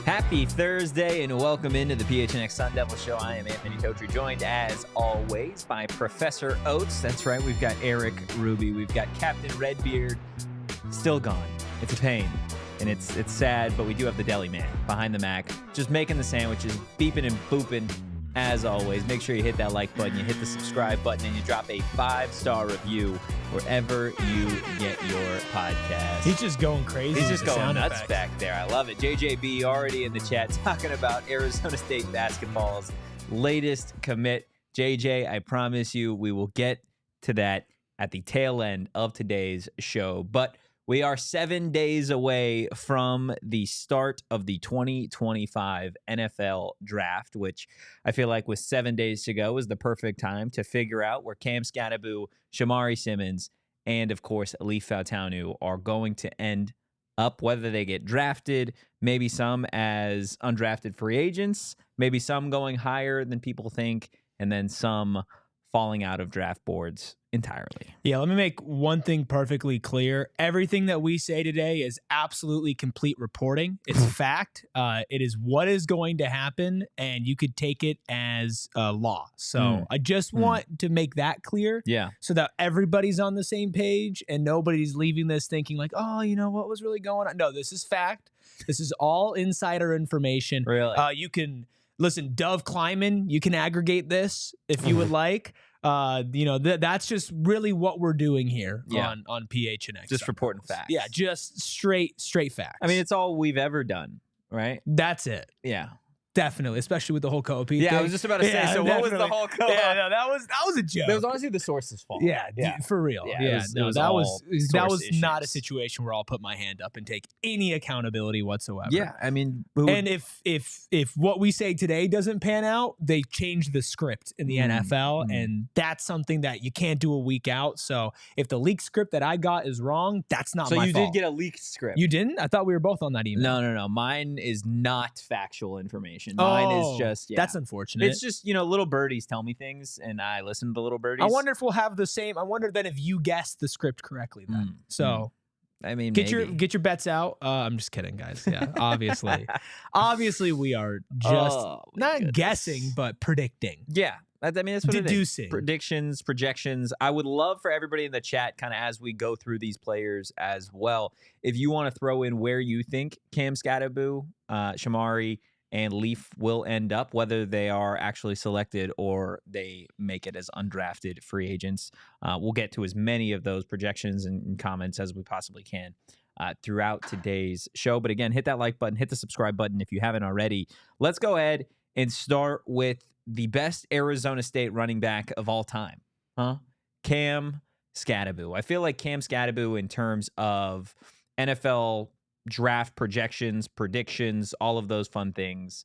Happy Thursday and welcome into the PHNX Sun Devils show. I am Anthony Totri, joined as always by Professor Oates. That's right, we've got Erik Ruby, we've got Captain Redbeard, still gone. It's a pain and it's sad, but we do have the deli man behind the Mac, just making the sandwiches, beeping and booping as always. Make sure you hit that like button, you hit the subscribe button, and you drop a 5-star review wherever you get your podcast. He's just going crazy. He's just going nuts effects back there. I love it. JJB already in the chat talking about Arizona State basketball's latest commit. JJ, I promise you we will get to that at the tail end of today's show. But we are 7 days away from the start of the 2025 NFL draft, which I feel like with 7 days to go is the perfect time to figure out where Cam Skattebo, Shamari Simmons, and of course, Leif Fautanu are going to end up, whether they get drafted, maybe some as undrafted free agents, maybe some going higher than people think, and then some falling out of draft boards entirely. Yeah, let me make one thing perfectly clear. Everything that we say today is absolutely complete reporting. It's fact. It is what is going to happen, and you could take it as law. So I just want to make that clear, so that everybody's on the same page and nobody's leaving this thinking like, oh, you know, what was really going on? No, this is fact. This is all insider information. Really? You can listen, Dove Kleiman, you can aggregate this if you would like. You know, that's just really what we're doing here on PHNX. Just reporting facts. Yeah, just straight facts. I mean, it's all we've ever done, right? That's it. Yeah. Definitely, especially with the whole co-op thing. Yeah, I was just about to say, so what was the whole co-op? Yeah, no, that was a joke. That was honestly the source's fault. Yeah, for real. Yeah, that was not a situation where I'll put my hand up and take any accountability whatsoever. Yeah, I mean, and if what we say today doesn't pan out, they change the script in the NFL, and that's something that you can't do a week out. So if the leaked script that I got is wrong, that's not my fault. So you did get a leaked script. You didn't? I thought we were both on that email. No. Mine is not factual information. Mine is just, that's unfortunate. It's just, you know, little birdies tell me things and I listen to the little birdies. I wonder if we'll have the same. I wonder then if you guessed the script correctly then. So I mean, get your bets out. I'm just kidding, guys. Yeah, obviously we are just not guessing, but predicting. Yeah. I mean, that's what deducing. It is. Predictions, projections. I would love for everybody in the chat, kind of as we go through these players as well, if you want to throw in where you think Cam Skattebo, Shamari, and Leif will end up, whether they are actually selected or they make it as undrafted free agents. We'll get to as many of those projections and comments as we possibly can throughout today's show. But again, hit that like button, hit the subscribe button if you haven't already. Let's go ahead and start with the best Arizona State running back of all time, Cam Skattebo. I feel like Cam Skattebo, in terms of NFL draft projections, predictions, all of those fun things,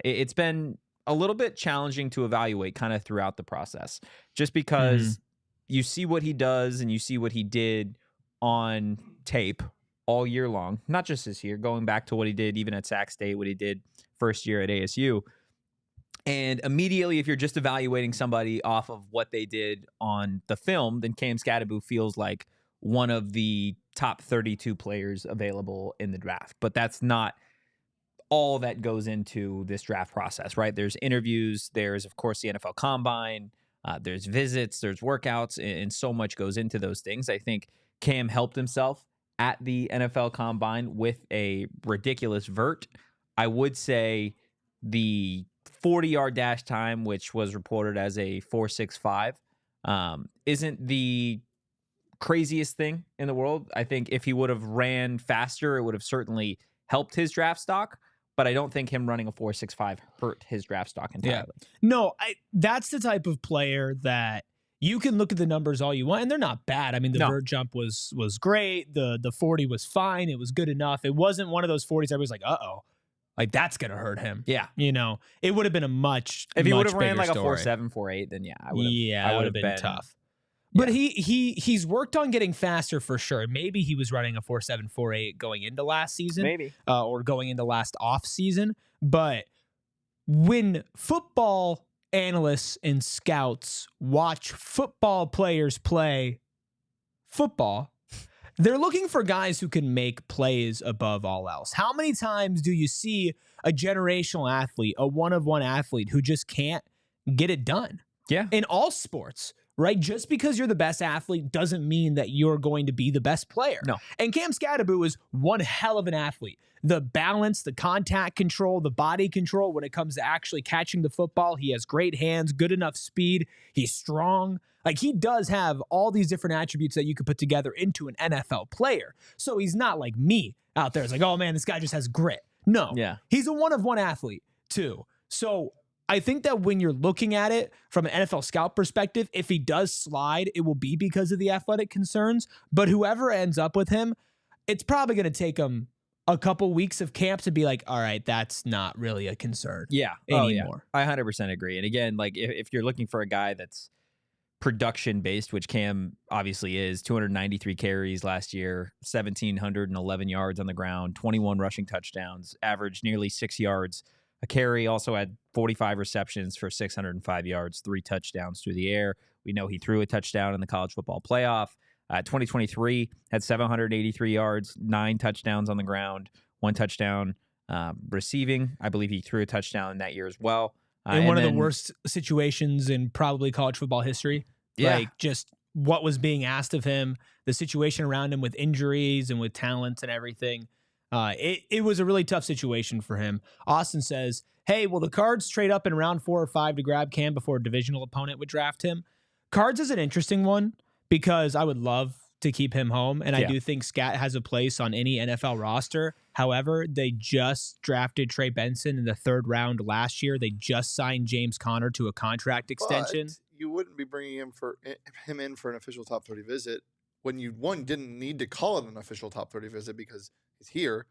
it's been a little bit challenging to evaluate kind of throughout the process, just because you see what he does and you see what he did on tape all year long, not just this year, going back to what he did even at Sac State, what he did first year at ASU. And immediately, if you're just evaluating somebody off of what they did on the film, then Cam Skattebo feels like one of the top 32 players available in the draft. But that's not all that goes into this draft process, right? There's interviews, there's, of course, the NFL Combine, there's visits, there's workouts, and so much goes into those things. I think Cam helped himself at the NFL Combine with a ridiculous vert. I would say the 40-yard dash time, which was reported as a 4.65, isn't the craziest thing in the world. I think if he would have ran faster, it would have certainly helped his draft stock, but I don't think him running a 4.65 hurt his draft stock entirely. Yeah. No, that's the type of player that you can look at the numbers all you want, and they're not bad. I mean, the vert jump was great. The 40 was fine. It was good enough. It wasn't one of those 40s everybody's like, uh-oh, like that's going to hurt him. Yeah. You know, it would have been a much If he would have ran bigger like story. a 4.7, 4.8, then yeah, I would have. Yeah, it would have been tough. Yeah. But he's worked on getting faster for sure. Maybe he was running a 4.7, 4.8 going into last season. Maybe. Or going into last off season. But when football analysts and scouts watch football players play football, they're looking for guys who can make plays above all else. How many times do you see a generational athlete, a one-of-one athlete who just can't get it done? Yeah. In all sports, right? Just because you're the best athlete doesn't mean that you're going to be the best player. No. And Cam Skattebo is one hell of an athlete. The balance, the contact control, the body control when it comes to actually catching the football. He has great hands, good enough speed. He's strong. Like, he does have all these different attributes that you could put together into an NFL player. So he's not like me out there. It's like, oh man, this guy just has grit. No. Yeah. He's a one-of-one athlete too. So I think that when you're looking at it from an NFL scout perspective, if he does slide, it will be because of the athletic concerns. But whoever ends up with him, it's probably going to take him a couple weeks of camp to be like, all right, that's not really a concern. Yeah. Anymore. I 100% agree. And again, like if you're looking for a guy that's production based, which Cam obviously is, 293 carries last year, 1,711 yards on the ground, 21 rushing touchdowns, averaged nearly 6 yards a carry, also had 45 receptions for 605 yards, 3 touchdowns through the air. We know he threw a touchdown in the college football playoff. 2023 had 783 yards, 9 touchdowns on the ground, 1 touchdown receiving. I believe he threw a touchdown in that year as well. In one of the worst situations in probably college football history. Yeah. Like, just what was being asked of him, the situation around him with injuries and with talents and everything. It was a really tough situation for him. Austin says, hey, will the Cards trade up in round 4 or 5 to grab Cam before a divisional opponent would draft him? Cards is an interesting one because I would love to keep him home, and I do think Scat has a place on any NFL roster. However, they just drafted Trey Benson in the 3rd round last year. They just signed James Conner to a contract extension. But you wouldn't be bringing him in for an official top 30 visit when you, 1, didn't need to call it an official top 30 visit because he's here,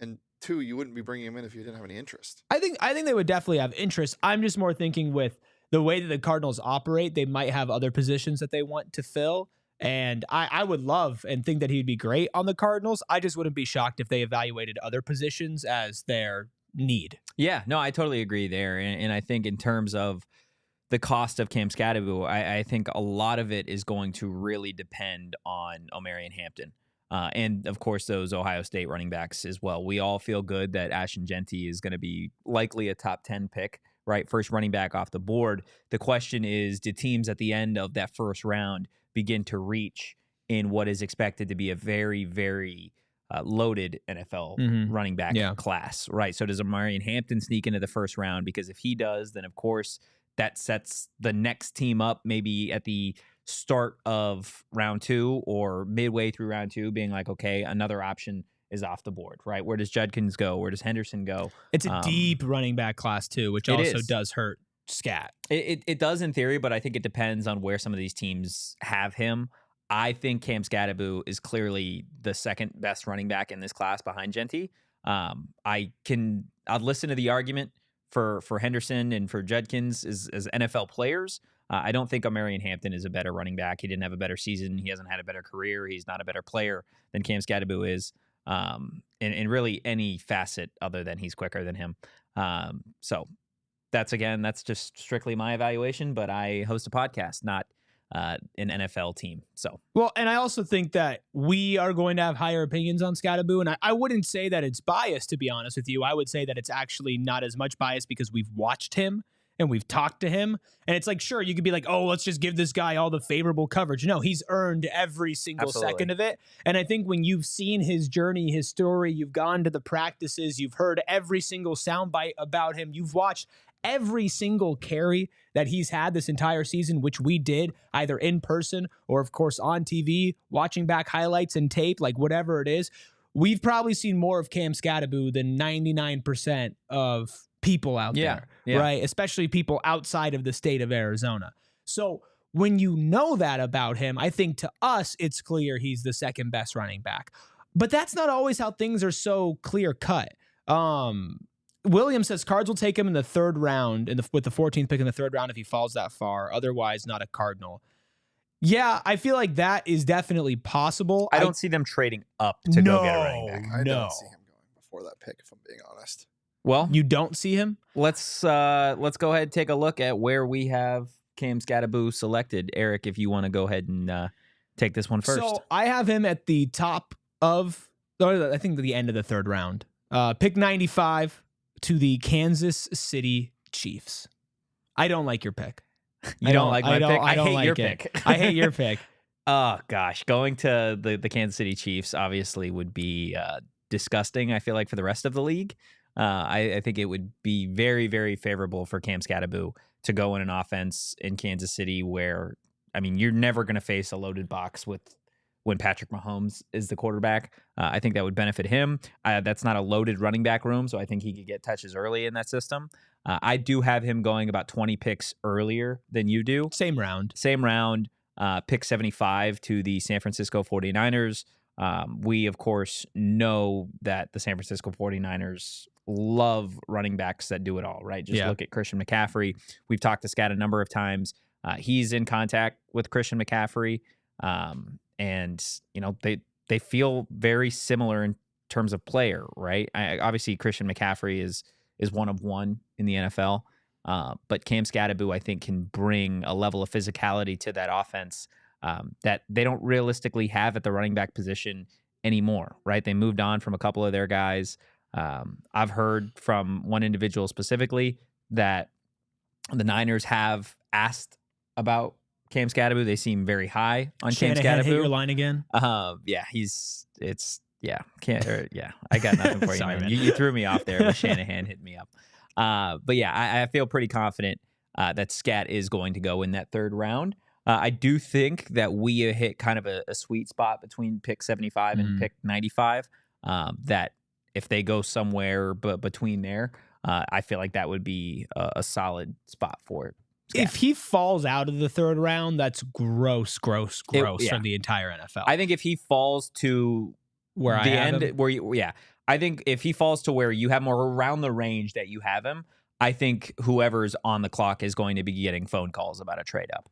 and 2, you wouldn't be bringing him in if you didn't have any interest. I think they would definitely have interest. I'm just more thinking with the way that the Cardinals operate, they might have other positions that they want to fill. And I would love and think that he'd be great on the Cardinals. I just wouldn't be shocked if they evaluated other positions as their need. Yeah, no, I totally agree there. And I think in terms of the cost of Cam Skattebo, I think a lot of it is going to really depend on Omarion Hampton. And, of course, those Ohio State running backs as well. We all feel good that Ashton Jeanty is going to be likely a top 10 pick, right? First running back off the board. The question is, do teams at the end of that first round begin to reach in what is expected to be a very, very loaded NFL running back class, right? So does Omarion Hampton sneak into the first round? Because if he does, then, of course, that sets the next team up maybe at the start of round 2 or midway through round 2 being like, okay, another option is off the board, right? Where does Judkins go? Where does Henderson go? It's a deep running back class too, which also does hurt Scat. It does in theory, but I think it depends on where some of these teams have him. I think Cam Skattebo is clearly the second best running back in this class behind Jeanty. I'd listen to the argument for Henderson and for Judkins as NFL players. I don't think Omarion Hampton is a better running back. He didn't have a better season. He hasn't had a better career. He's not a better player than Cam Skattebo is in really any facet other than he's quicker than him. So that's just strictly my evaluation, but I host a podcast, not an NFL team. So, well, and I also think that we are going to have higher opinions on Skattebo, and I wouldn't say that it's biased, to be honest with you. I would say that it's actually not as much bias because we've watched him and we've talked to him, and it's like, sure, you could be like, oh, let's just give this guy all the favorable coverage. No, he's earned every single second of it. And I think when you've seen his journey, his story, you've gone to the practices, you've heard every single soundbite about him, you've watched every single carry that he's had this entire season, which we did either in person or, of course, on TV, watching back highlights and tape, like whatever it is. We've probably seen more of Cam Skattebo than 99% of people out there, right? Especially people outside of the state of Arizona. So when you know that about him, I think to us, it's clear he's the second best running back. But that's not always how things are so clear cut. Williams says Cards will take him in the third round with the 14th pick in the third round if he falls that far. Otherwise, not a Cardinal. Yeah, I feel like that is definitely possible. I don't see them trading up to go get a running back. I don't see him going before that pick, if I'm being honest. Well, you don't see him? Let's go ahead and take a look at where we have Cam Skattebo selected. Erik, if you want to go ahead and take this one first. So I have him at the top of, I think the end of the third round. Pick 95 to the Kansas City Chiefs. I don't like your pick. You don't like my pick? I hate your pick. I hate your pick. Oh, gosh. Going to the Kansas City Chiefs obviously would be disgusting, I feel like, for the rest of the league. I think it would be very, very favorable for Cam Skattebo to go in an offense in Kansas City where, I mean, you're never going to face a loaded box when Patrick Mahomes is the quarterback. I think that would benefit him. That's not a loaded running back room, so I think he could get touches early in that system. I do have him going about 20 picks earlier than you do. Same round. Pick 75 to the San Francisco 49ers. We, of course, know that the San Francisco 49ers love running backs that do it all, right? Just look at Christian McCaffrey. We've talked to Scat a number of times. He's in contact with Christian McCaffrey. And, you know, they feel very similar in terms of player, right? Obviously, Christian McCaffrey is one of one in the NFL. But Cam Skattebo, I think, can bring a level of physicality to that offense that they don't realistically have at the running back position anymore, right? They moved on from a couple of their guys. I've heard from one individual specifically that the Niners have asked about Cam Skattebo. They seem very high on Cam Skattebo. Hit your line again? I got nothing for you, Sorry, man. man. You threw me off there with Shanahan hitting me up. But yeah, I feel pretty confident that Scat is going to go in that third round. I do think that we hit kind of a sweet spot between pick 75 and pick 95. That if they go somewhere between there, I feel like that would be a solid spot for it. If he falls out of the third round, that's gross for the entire NFL. I think if he falls to where the I have end, him. I think if he falls to where you have more around the range that you have him, I think whoever's on the clock is going to be getting phone calls about a trade up.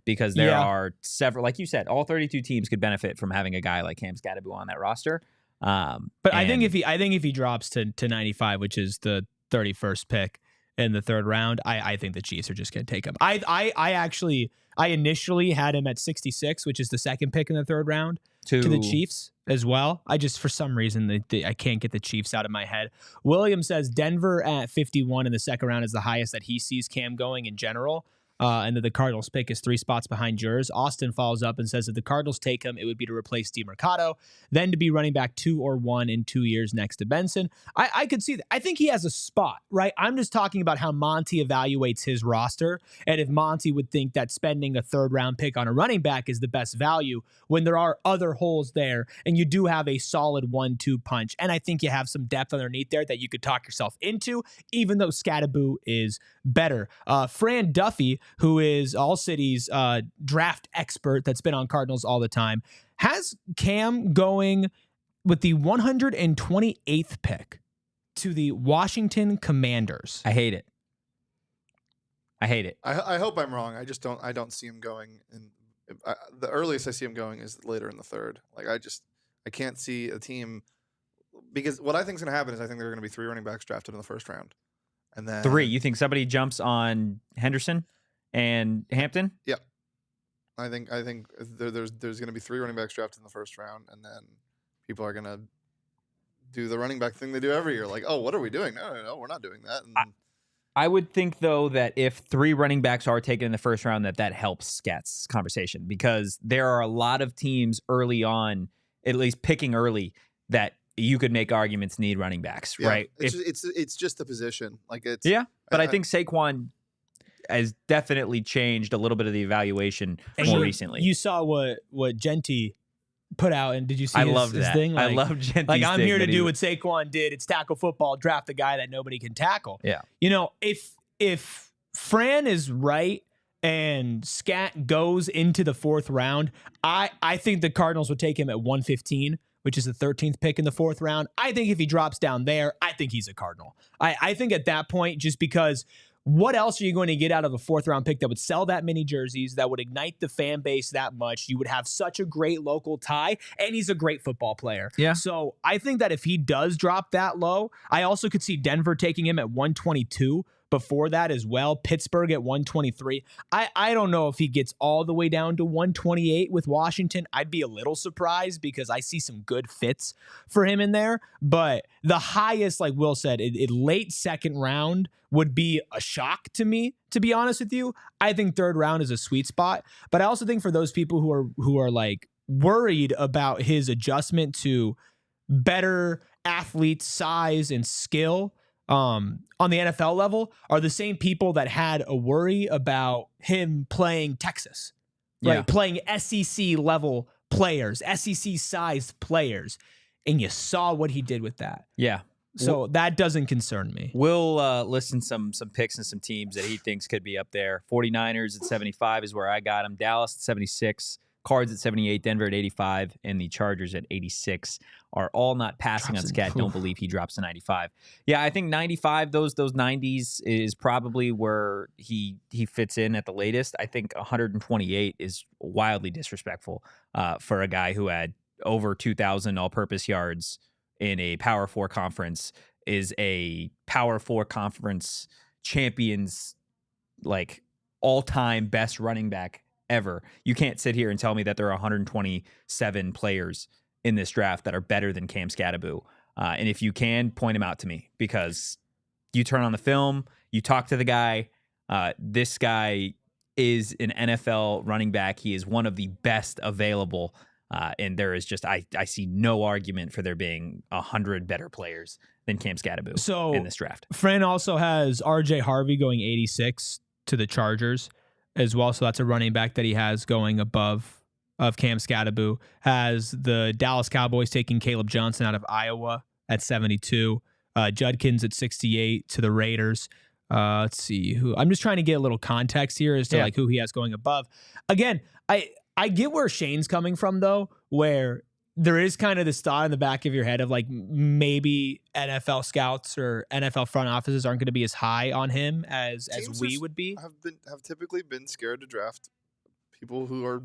Because there are several, like you said, all 32 teams could benefit from having a guy like Cam Skattebo on that roster. But I think if he drops to 95, which is the 31st pick in the third round, I think the Chiefs are just going to take him. I initially had him at 66, which is the second pick in the third round, to the Chiefs as well. I just, for some reason, I can't get the Chiefs out of my head. William says Denver at 51 in the second round is the highest that he sees Cam going in general. And that the Cardinals pick is 3 spots behind yours. Austin follows up and says if the Cardinals take him, it would be to replace DeMercado, then to be running back 2 or 1 in 2 years next to Benson. I could see that. I think he has a spot, right? I'm just talking about how Monty evaluates his roster, and if Monty would think that spending a third-round pick on a running back is the best value when there are other holes there, and you do have a solid 1-2 punch, and I think you have some depth underneath there that you could talk yourself into, even though Skattebo is better. Fran Duffy, who is ALLCITY's draft expert that's been on Cardinals all the time, has Cam going with the 128th pick to the Washington Commanders. I hate it. I hope I'm wrong. I don't see him going. The earliest I see him going is later in the third. Like I can't see a team, because what I think is going to happen is I think there are going to be 3 running backs drafted in the first round. And then 3. You think somebody jumps on Henderson and Hampton? Yeah, I think there's going to be 3 running backs drafted in the first round, and then people are going to do the running back thing they do every year. Like, oh, what are we doing? No, we're not doing that. And I would think though that if 3 running backs are taken in the first round, that helps Scat's conversation, because there are a lot of teams early on, at least picking early, that you could make arguments need running backs, right? It's just the position. Like it's but I think Saquon has definitely changed a little bit of the evaluation more recently. You saw what Genty put out, and did you see his thing? Like, I love Genty's like, I'm thing here to do what Saquon did. It's tackle football, draft the guy that nobody can tackle. Yeah. You know, if Fran is right and Scat goes into the 4th round, I think the Cardinals would take him at 115, which is the 13th pick in the 4th round. I think if he drops down there, I think he's a Cardinal. I think at that point, just because what else are you going to get out of a 4th round pick that would sell that many jerseys, that would ignite the fan base that much? You would have such a great local tie, and he's a great football player. Yeah. So I think that if he does drop that low, I also could see Denver taking him at 122 before that as well. Pittsburgh at 123. I don't know if he gets all the way down to 128 with Washington. I'd be a little surprised because I see some good fits for him in there. But the highest, like Will said, late 2nd round would be a shock to me, to be honest with you. I think 3rd round is a sweet spot. But I also think for those people who are like worried about his adjustment to better athletes, size, and skill on the NFL level are the same people that had a worry about him playing Texas, right? Yeah. Playing SEC level players, SEC sized players. And you saw what he did with that. Yeah. So that doesn't concern me. We'll listen some picks and some teams that he thinks could be up there. 49ers at 75 is where I got him. Dallas at 76. Cards at 78, Denver at 85, and the Chargers at 86 are all not passing on Scat. Don't believe he drops to 95. Yeah, I think 95, those 90s is probably where he fits in at the latest. I think 128 is wildly disrespectful for a guy who had over 2,000 all-purpose yards in a Power 4 conference, is a Power 4 conference champions, like all-time best running back ever. You can't sit here and tell me that there are 127 players in this draft that are better than Cam Skattebo. And if you can, point him out to me, because you turn on the film, you talk to the guy. This guy is an NFL running back. He is one of the best available. And there is just, I see no argument for there being 100 better players than Cam Skattebo in this draft. Fran also has RJ Harvey going 86 to the Chargers as well. So that's a running back that he has going above of Cam Skattebo. Has the Dallas Cowboys taking Caleb Johnson out of Iowa at 72. Judkins at 68 to the Raiders. Let's see who. I'm just trying to get a little context here as to like who he has going above. Again, I get where Shane's coming from though, where there is kind of this thought in the back of your head of like maybe NFL scouts or NFL front offices aren't going to be as high on him as we would be. Have typically been scared to draft people who are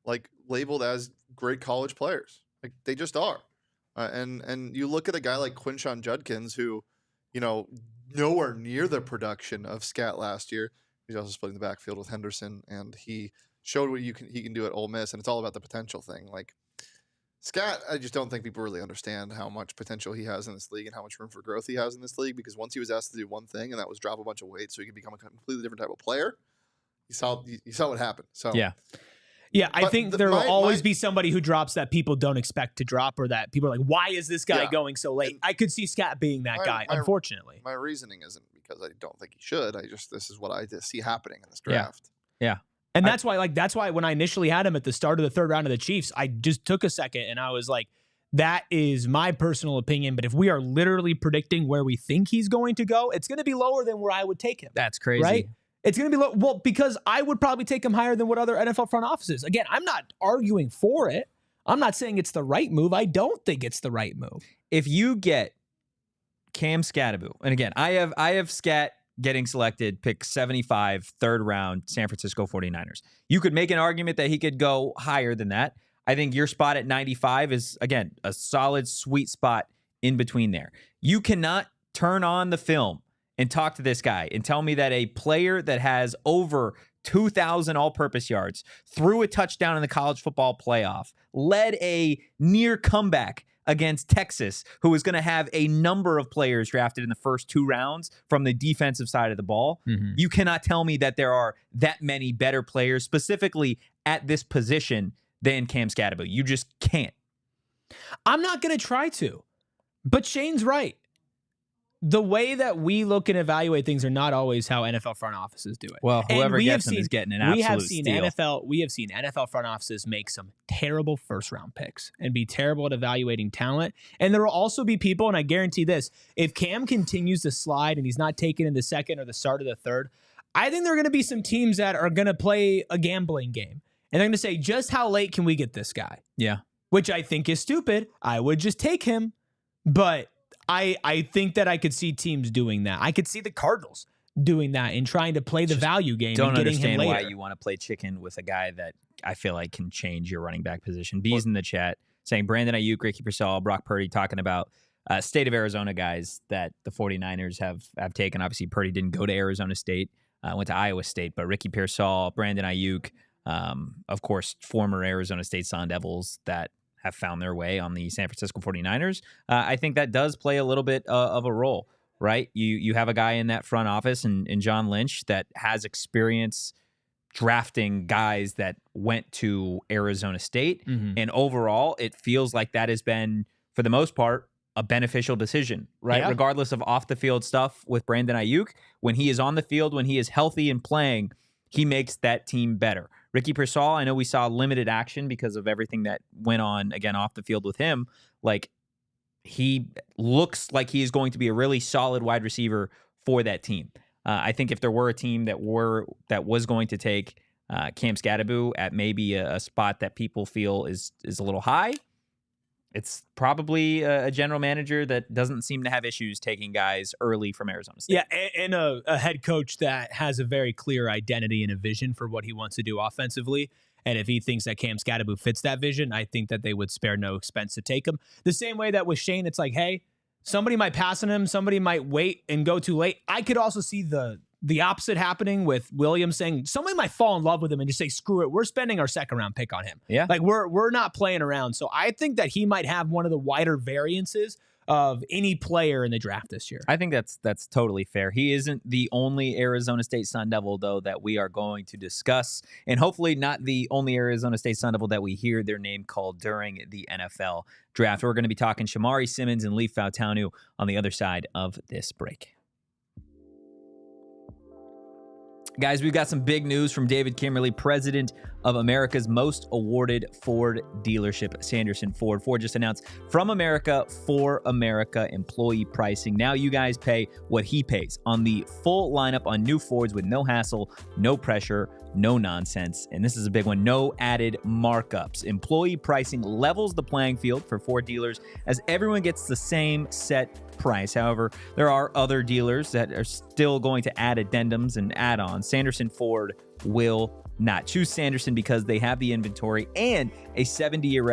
like labeled as great college players. Like they just are. And you look at a guy like Quinshon Judkins, who, you know, nowhere near the production of Scat last year. He's also splitting the backfield with Henderson, and he showed what he can do at Ole Miss, and it's all about the potential thing. Like Scat, I just don't think people really understand how much potential he has in this league and how much room for growth he has in this league, because once he was asked to do one thing, and that was drop a bunch of weight so he could become a completely different type of player, you saw what happened. So yeah, I think there will always be somebody who drops that people don't expect to drop, or that people are like, why is this guy going so late? I could see Scat being that guy, unfortunately. My reasoning isn't because I don't think he should. This is what I see happening in this draft. Yeah. And that's why when I initially had him at the start of the 3rd round of the Chiefs, I just took a second and I was like, that is my personal opinion. But if we are literally predicting where we think he's going to go, it's going to be lower than where I would take him. That's crazy. Right? It's going to be low. Well, because I would probably take him higher than what other NFL front offices. Again, I'm not arguing for it. I'm not saying it's the right move. I don't think it's the right move. If you get Cam Skattebo, and again, I have Scat getting selected, pick 75, 3rd round, San Francisco 49ers. You could make an argument that he could go higher than that. I think your spot at 95 is, again, a solid, sweet spot in between there. You cannot turn on the film and talk to this guy and tell me that a player that has over 2,000 all-purpose yards, threw a touchdown in the college football playoff, led a near comeback against Texas, who is going to have a number of players drafted in the first 2 rounds from the defensive side of the ball. Mm-hmm. You cannot tell me that there are that many better players specifically at this position than Cam Skattebo. You just can't. I'm not going to try to, but Shane's right. The way that we look and evaluate things are not always how NFL front offices do it. Well, whoever gets them is getting an absolute steal. We have seen NFL front offices make some terrible 1st-round picks and be terrible at evaluating talent. And there will also be people, and I guarantee this, if Cam continues to slide and he's not taken in the 2nd or the start of the 3rd, I think there are going to be some teams that are going to play a gambling game. And they're going to say, just how late can we get this guy? Yeah. Which I think is stupid. I would just take him. But I think that I could see teams doing that. I could see the Cardinals doing that and trying to play the value game and getting him later. Don't understand why you want to play chicken with a guy that I feel like can change your running back position. B's in the chat saying Brandon Ayuk, Ricky Pearsall, Brock Purdy, talking about state of Arizona guys that the 49ers have taken. Obviously, Purdy didn't go to Arizona State, went to Iowa State, but Ricky Pearsall, Brandon Ayuk, of course, former Arizona State Sun Devils that have found their way on the San Francisco 49ers. I think that does play a little bit of a role, right? You have a guy in that front office in John Lynch that has experience drafting guys that went to Arizona State. Mm-hmm. And overall, it feels like that has been, for the most part, a beneficial decision, right? Yeah. Regardless of off the field stuff with Brandon Ayuk, when he is on the field, when he is healthy and playing, he makes that team better. Ricky Pearsall, I know we saw limited action because of everything that went on, again, off the field with him. Like, he looks like he is going to be a really solid wide receiver for that team. I think if there were a team that was going to take Cam Skattebo at maybe a spot that people feel is a little high, it's probably a general manager that doesn't seem to have issues taking guys early from Arizona State. Yeah, and a head coach that has a very clear identity and a vision for what he wants to do offensively. And if he thinks that Cam Skattebo fits that vision, I think that they would spare no expense to take him. The same way that with Shane, it's like, hey, somebody might pass on him, somebody might wait and go too late. I could also see the opposite happening with Williams saying somebody might fall in love with him and just say, screw it, we're spending our second round pick on him. Yeah. Like we're not playing around. So I think that he might have one of the wider variances of any player in the draft this year. I think that's totally fair. He isn't the only Arizona State Sun Devil, though, that we are going to discuss, and hopefully not the only Arizona State Sun Devil that we hear their name called during the NFL draft. We're going to be talking Shamari Simmons and Leif Fautanu on the other side of this break. Guys, we've got some big news from David Kimberly, president of America's most awarded Ford dealership, Sanderson Ford. Ford just announced From America for America employee pricing. Now you guys pay what he pays on the full lineup on new Fords with no hassle, no pressure, no nonsense. And this is a big one, no added markups. Employee pricing levels the playing field for Ford dealers as everyone gets the same set price. However, there are other dealers that are still going to add addendums and add-ons. Sanderson Ford will not. Choose Sanderson because they have the inventory and a 70-year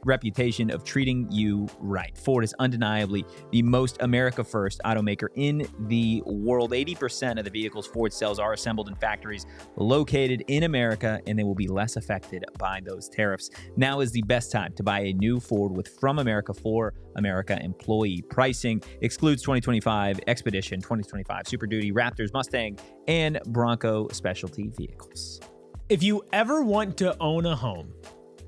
reputation of treating you right. Ford is undeniably the most America-first automaker in the world. 80% of the vehicles Ford sells are assembled in factories located in America, and they will be less affected by those tariffs. Now is the best time to buy a new Ford with From America for America employee pricing. Excludes 2025 Expedition, 2025 Super Duty, Raptors, Mustang, and Bronco specialty vehicles. If you ever want to own a home,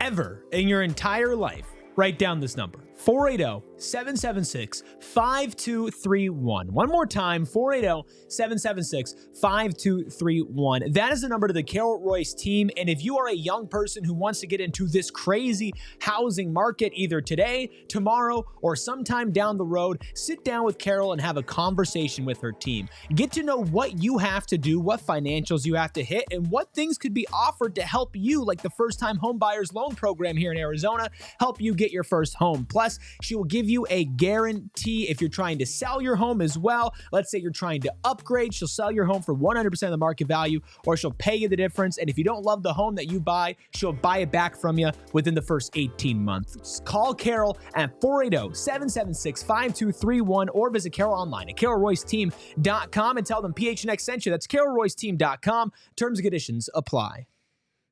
ever in your entire life, write down this number, 480-776-5231. One more time, 480-776-5231. That is the number to the Carol Royse team. And if you are a young person who wants to get into this crazy housing market either today, tomorrow, or sometime down the road, sit down with Carol and have a conversation with her team. Get to know what you have to do, what financials you have to hit, and what things could be offered to help you, like the first-time home buyers loan program here in Arizona, help you get your first home. Plus, she will give you a guarantee if you're trying to sell your home as well. Let's say you're trying to upgrade. She'll sell your home for 100% of the market value, or she'll pay you the difference. And if you don't love the home that you buy, she'll buy it back from you within the first 18 months. Just call Carol at 480-776-5231 or visit Carol online at carolroyseteam.com and tell them PHNX sent you. That's carolroyseteam.com. Terms and conditions apply.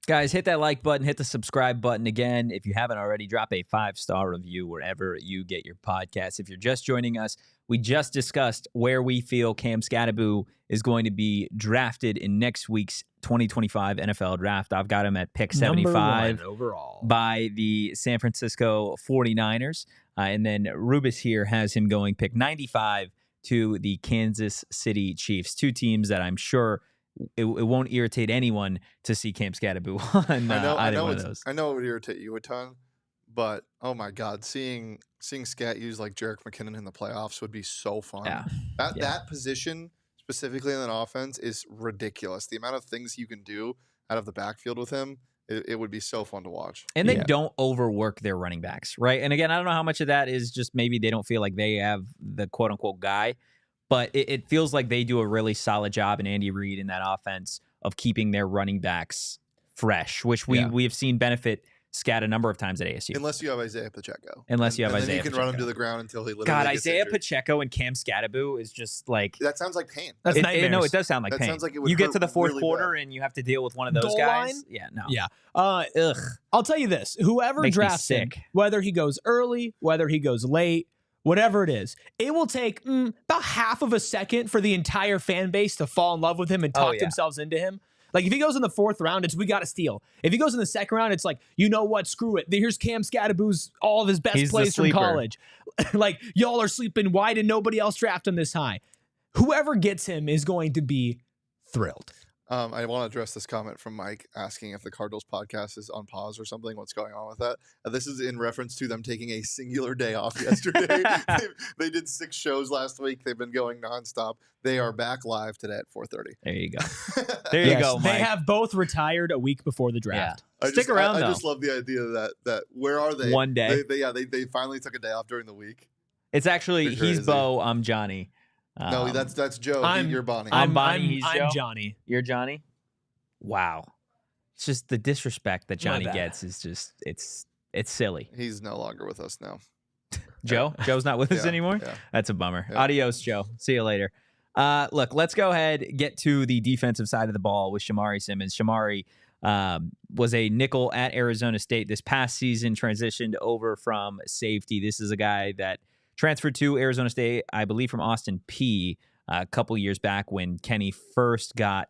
Guys, hit that like button, hit the subscribe button. Again, if you haven't already, drop a 5-star review wherever you get your podcasts. If you're just joining us, we just discussed where we feel Cam Skattebo is going to be drafted in next week's 2025 NFL draft. I've got him at pick 75 overall by the San Francisco 49ers. And then Rubis here has him going pick 95 to the Kansas City Chiefs. Two teams that I'm sure it won't irritate anyone to see Cam Skattebo on either one of those. I know it would irritate you a ton, but oh my God, seeing Skat use like Jerick McKinnon in the playoffs would be so fun. Yeah. That position specifically in an offense is ridiculous. The amount of things you can do out of the backfield with him, it would be so fun to watch. And they don't overwork their running backs, right? And again, I don't know how much of that is just maybe they don't feel like they have the quote-unquote guy, but it feels like they do a really solid job in Andy Reid in that offense of keeping their running backs fresh, which we have seen benefit Scat a number of times at ASU. Unless you have Isaiah Pacheco. And then you can run him to the ground until he literally God, gets Isaiah injured. Pacheco and Cam Skattebo is just like... That sounds like pain. That's nightmares. No, it does sound like pain. Sounds like it would you get hurt to the fourth really quarter bad. and you have to deal with one of those Goal guys. line? Yeah, no. Yeah. Ugh. I'll tell you this. Whoever Makes me drafts him, sick. whether he goes early, whether he goes late, whatever it is, it will take about half of a second for the entire fan base to fall in love with him and talk themselves into him. Like, if he goes in the fourth round, it's we got to steal. If he goes in the second round, it's like, you know what? Screw it. Here's Cam Skattebo's all of his best plays from college. Like, y'all are sleeping. Why did nobody else draft him this high? Whoever gets him is going to be thrilled. I want to address this comment from Mike asking if the Cardinals podcast is on pause or something. What's going on with that? This is in reference to them taking a singular day off yesterday. They did 6 shows last week. They've been going nonstop. They are back live today at 4:30. There you go. There you go, Mike. They have both retired a week before the draft. Yeah. Stick around, I though. just love the idea that where are they? One day. They finally took a day off during the week. It's actually, he's Bo, I'm Johnny. No, that's Joe. You're Bonnie. I'm Bonnie, he's Joe. I'm Johnny. You're Johnny? Wow. It's just the disrespect that Johnny gets is just, it's silly. He's no longer with us now. Joe? Joe's not with us anymore? Yeah. That's a bummer. Yeah. Adios, Joe. See you later. Look, let's go ahead, get to the defensive side of the ball with Shamari Simmons. Shamari was a nickel at Arizona State this past season, transitioned over from safety. This is a guy that transferred to Arizona State, I believe, from Austin Peay a couple years back when Kenny first got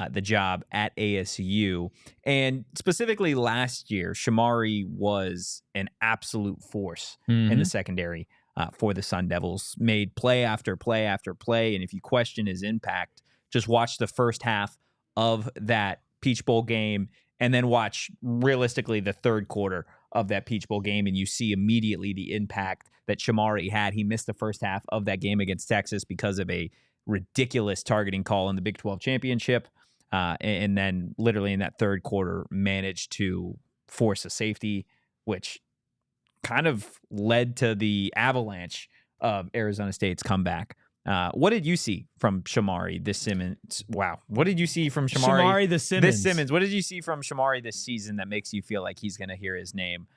the job at ASU. And specifically last year, Shamari was an absolute force in the secondary for the Sun Devils. Made play after play after play. And if you question his impact, just watch the first half of that Peach Bowl game and then watch realistically the third quarter of that Peach Bowl game, and you see immediately the impact that Shamari had. He missed the first half of that game against Texas because of a ridiculous targeting call in the Big 12 championship. And then literally in that third quarter managed to force a safety, which kind of led to the avalanche of Arizona State's comeback. What did you see from Shamari this Simmons? Wow. What did you see from Shamari the Simmons? This Simmons. What did you see from Shamari this season that makes you feel like he's going to hear his name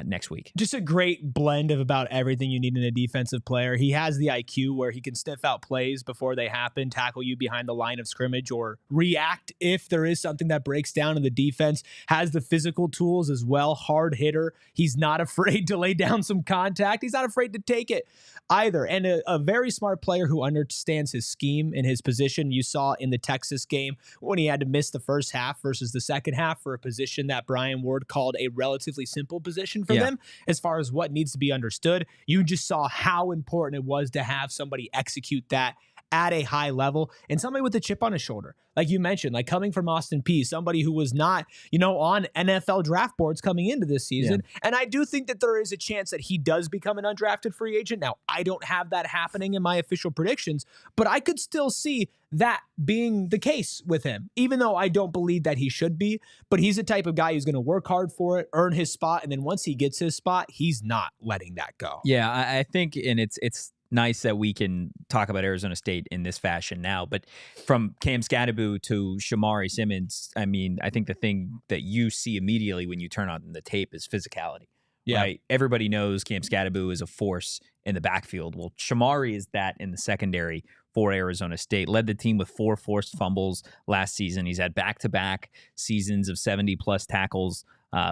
next week? Just a great blend of about everything you need in a defensive player. He has the IQ where he can sniff out plays before they happen, tackle you behind the line of scrimmage, or react if there is something that breaks down in the defense. Has the physical tools as well. Hard hitter. He's not afraid to lay down some contact. He's not afraid to take it either. And a very smart player who understands his scheme and his position. You saw in the Texas game when he had to miss the first half versus the second half for a position that Brian Ward called a relatively simple position for them as far as what needs to be understood. You just saw how important it was to have somebody execute that at a high level and somebody with a chip on his shoulder. Like you mentioned, like coming from Austin Peay, somebody who was not, on NFL draft boards coming into this season. Yeah. And I do think that there is a chance that he does become an undrafted free agent. Now, I don't have that happening in my official predictions, but I could still see that being the case with him, even though I don't believe that he should be. But he's the type of guy who's going to work hard for it, earn his spot, and then once he gets his spot, he's not letting that go. Yeah, I think, and it's nice that we can talk about Arizona State in this fashion now, but from Cam Skattebo to Shamari Simmons, I mean, I think the thing that you see immediately when you turn on the tape is physicality. Yeah. Right? Everybody knows Cam Skattebo is a force in the backfield. Well, Shamari is that in the secondary for Arizona State. Led the team with 4 forced fumbles last season. He's had back-to-back seasons of 70-plus tackles.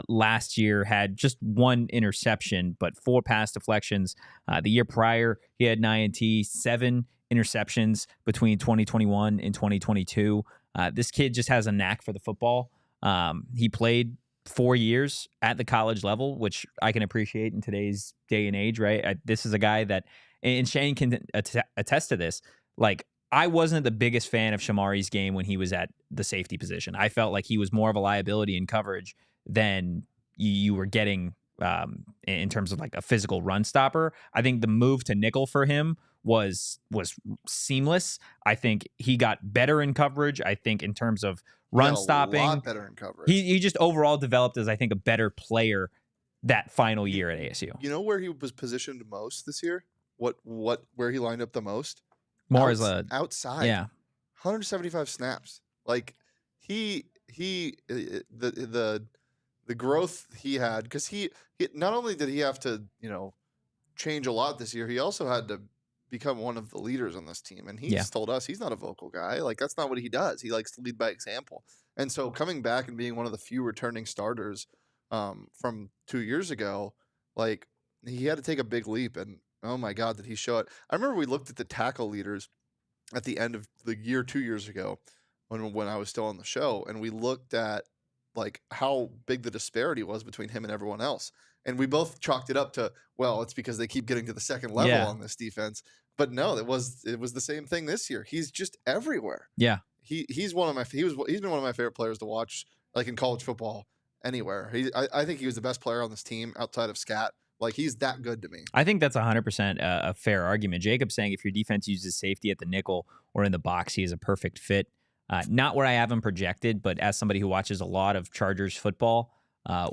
Last year had just 1 interception, but 4 pass deflections. The year prior, he had 9 INT, 7 interceptions between 2021 and 2022. This kid just has a knack for the football. He played 4 years at the college level, which I can appreciate in today's day and age, right? This is a guy that, and Shane can attest to this, like, I wasn't the biggest fan of Shamari's game when he was at the safety position. I felt like he was more of a liability in coverage than you were getting in terms of like a physical run stopper. I think the move to nickel for him was seamless. I think he got better in coverage. I think in terms of run stopping, a lot better in coverage. He just overall developed as, I think, a better player that final year at ASU. You know where he was positioned most this year? Where he lined up the most? More as a outside. Yeah. 175 snaps. Like the growth he had, because he not only did he have to, change a lot this year, he also had to become one of the leaders on this team. And he's told us he's not a vocal guy. Like, that's not what he does. He likes to lead by example. And so coming back and being one of the few returning starters from 2 years ago, like, he had to take a big leap. And oh my God, did he show it? I remember we looked at the tackle leaders at the end of the year 2 years ago when I was still on the show, and we looked at like how big the disparity was between him and everyone else. And we both chalked it up to, well, it's because they keep getting to the second level on this defense. But no, it was the same thing this year. He's just everywhere. Yeah. He's been one of my favorite players to watch, like in college football anywhere. I think he was the best player on this team outside of Scat. Like, he's that good to me. I think that's 100% a fair argument. Jacob's saying if your defense uses safety at the nickel or in the box, he is a perfect fit. Not where I have him projected, but as somebody who watches a lot of Chargers football,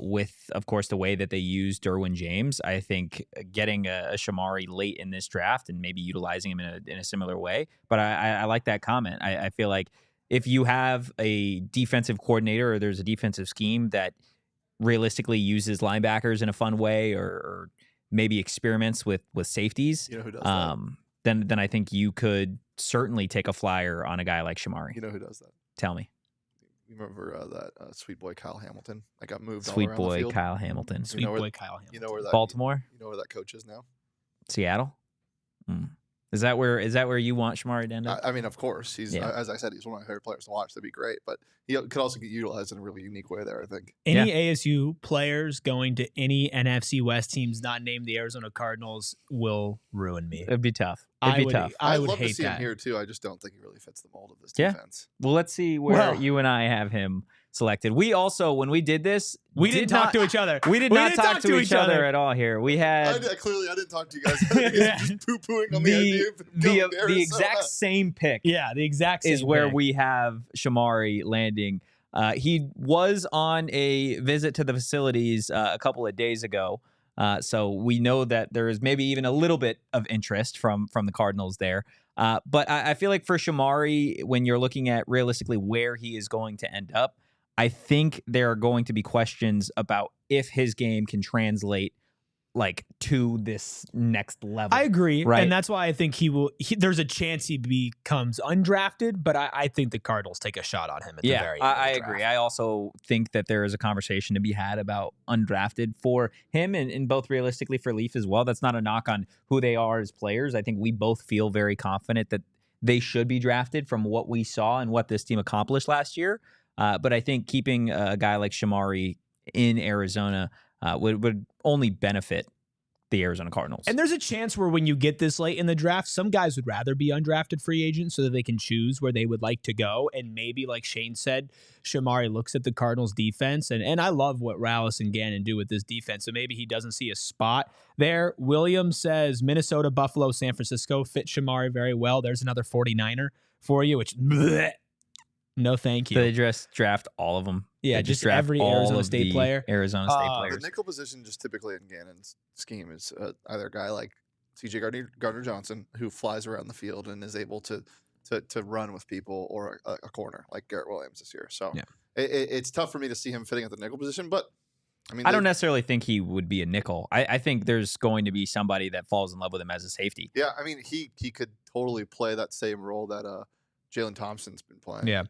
with, of course, the way that they use Derwin James, I think getting a Shamari late in this draft and maybe utilizing him in a similar way. But I like that comment. I feel like if you have a defensive coordinator or there's a defensive scheme that realistically uses linebackers in a fun way or maybe experiments with safeties, who does that? Then I think you could certainly take a flyer on a guy like Shamari. You know who does that? Tell me. You remember that sweet boy Kyle Hamilton? I got moved. Sweet all around boy the field. Kyle Hamilton. Sweet boy Kyle Hamilton. You know where that Baltimore? You know where that coach is now? Seattle? Is that where you want Shamari to end up? I mean, of course. He's as I said, he's one of my favorite players to watch. That'd be great. But he could also get utilized in a really unique way there, I think. Any ASU players going to any NFC West teams not named the Arizona Cardinals will ruin me. It'd be tough. I would hate love to see that. him here too. I just don't think he really fits the mold of this defense. Well, let's see where you and I have him selected. We also, when we did this, we didn't talk to each other. We did not talk to each other at all here. We had clearly I didn't talk to you guys. Just poo-pooing on the idea of the exact same pick. Yeah, the exact same is where pick. we have Shamari landing. He was on a visit to the facilities a couple of days ago. So we know that there is maybe even a little bit of interest from the Cardinals there. But I feel like for Shamari, when you're looking at realistically where he is going to end up, I think there are going to be questions about if his game can translate like to this next level. I agree. Right? And that's why I think there's a chance he becomes undrafted, but I think the Cardinals take a shot on him at the very end. I agree. I also think that there is a conversation to be had about undrafted for him and both realistically for Leif as well. That's not a knock on who they are as players. I think we both feel very confident that they should be drafted from what we saw and what this team accomplished last year. But I think keeping a guy like Shamari in Arizona would only benefit the Arizona Cardinals. And there's a chance where when you get this late in the draft, some guys would rather be undrafted free agents so that they can choose where they would like to go. And maybe, like Shane said, Shamari looks at the Cardinals defense. And I love what Rallis and Gannon do with this defense. So maybe he doesn't see a spot there. Williams says Minnesota, Buffalo, San Francisco fit Shamari very well. There's another 49er for you, which... bleh. No, thank you. So they just draft all of them. Yeah, just every Arizona State player. Arizona State players. The nickel position, just typically in Gannon's scheme, is either a guy like C.J. Gardner-Johnson, who flies around the field and is able to run with people, or a corner like Garrett Williams this year. So it's tough for me to see him fitting at the nickel position, but I mean, I don't necessarily think he would be a nickel. I think there's going to be somebody that falls in love with him as a safety. Yeah, I mean, he could totally play that same role that Jalen Thompson's been playing. Yeah.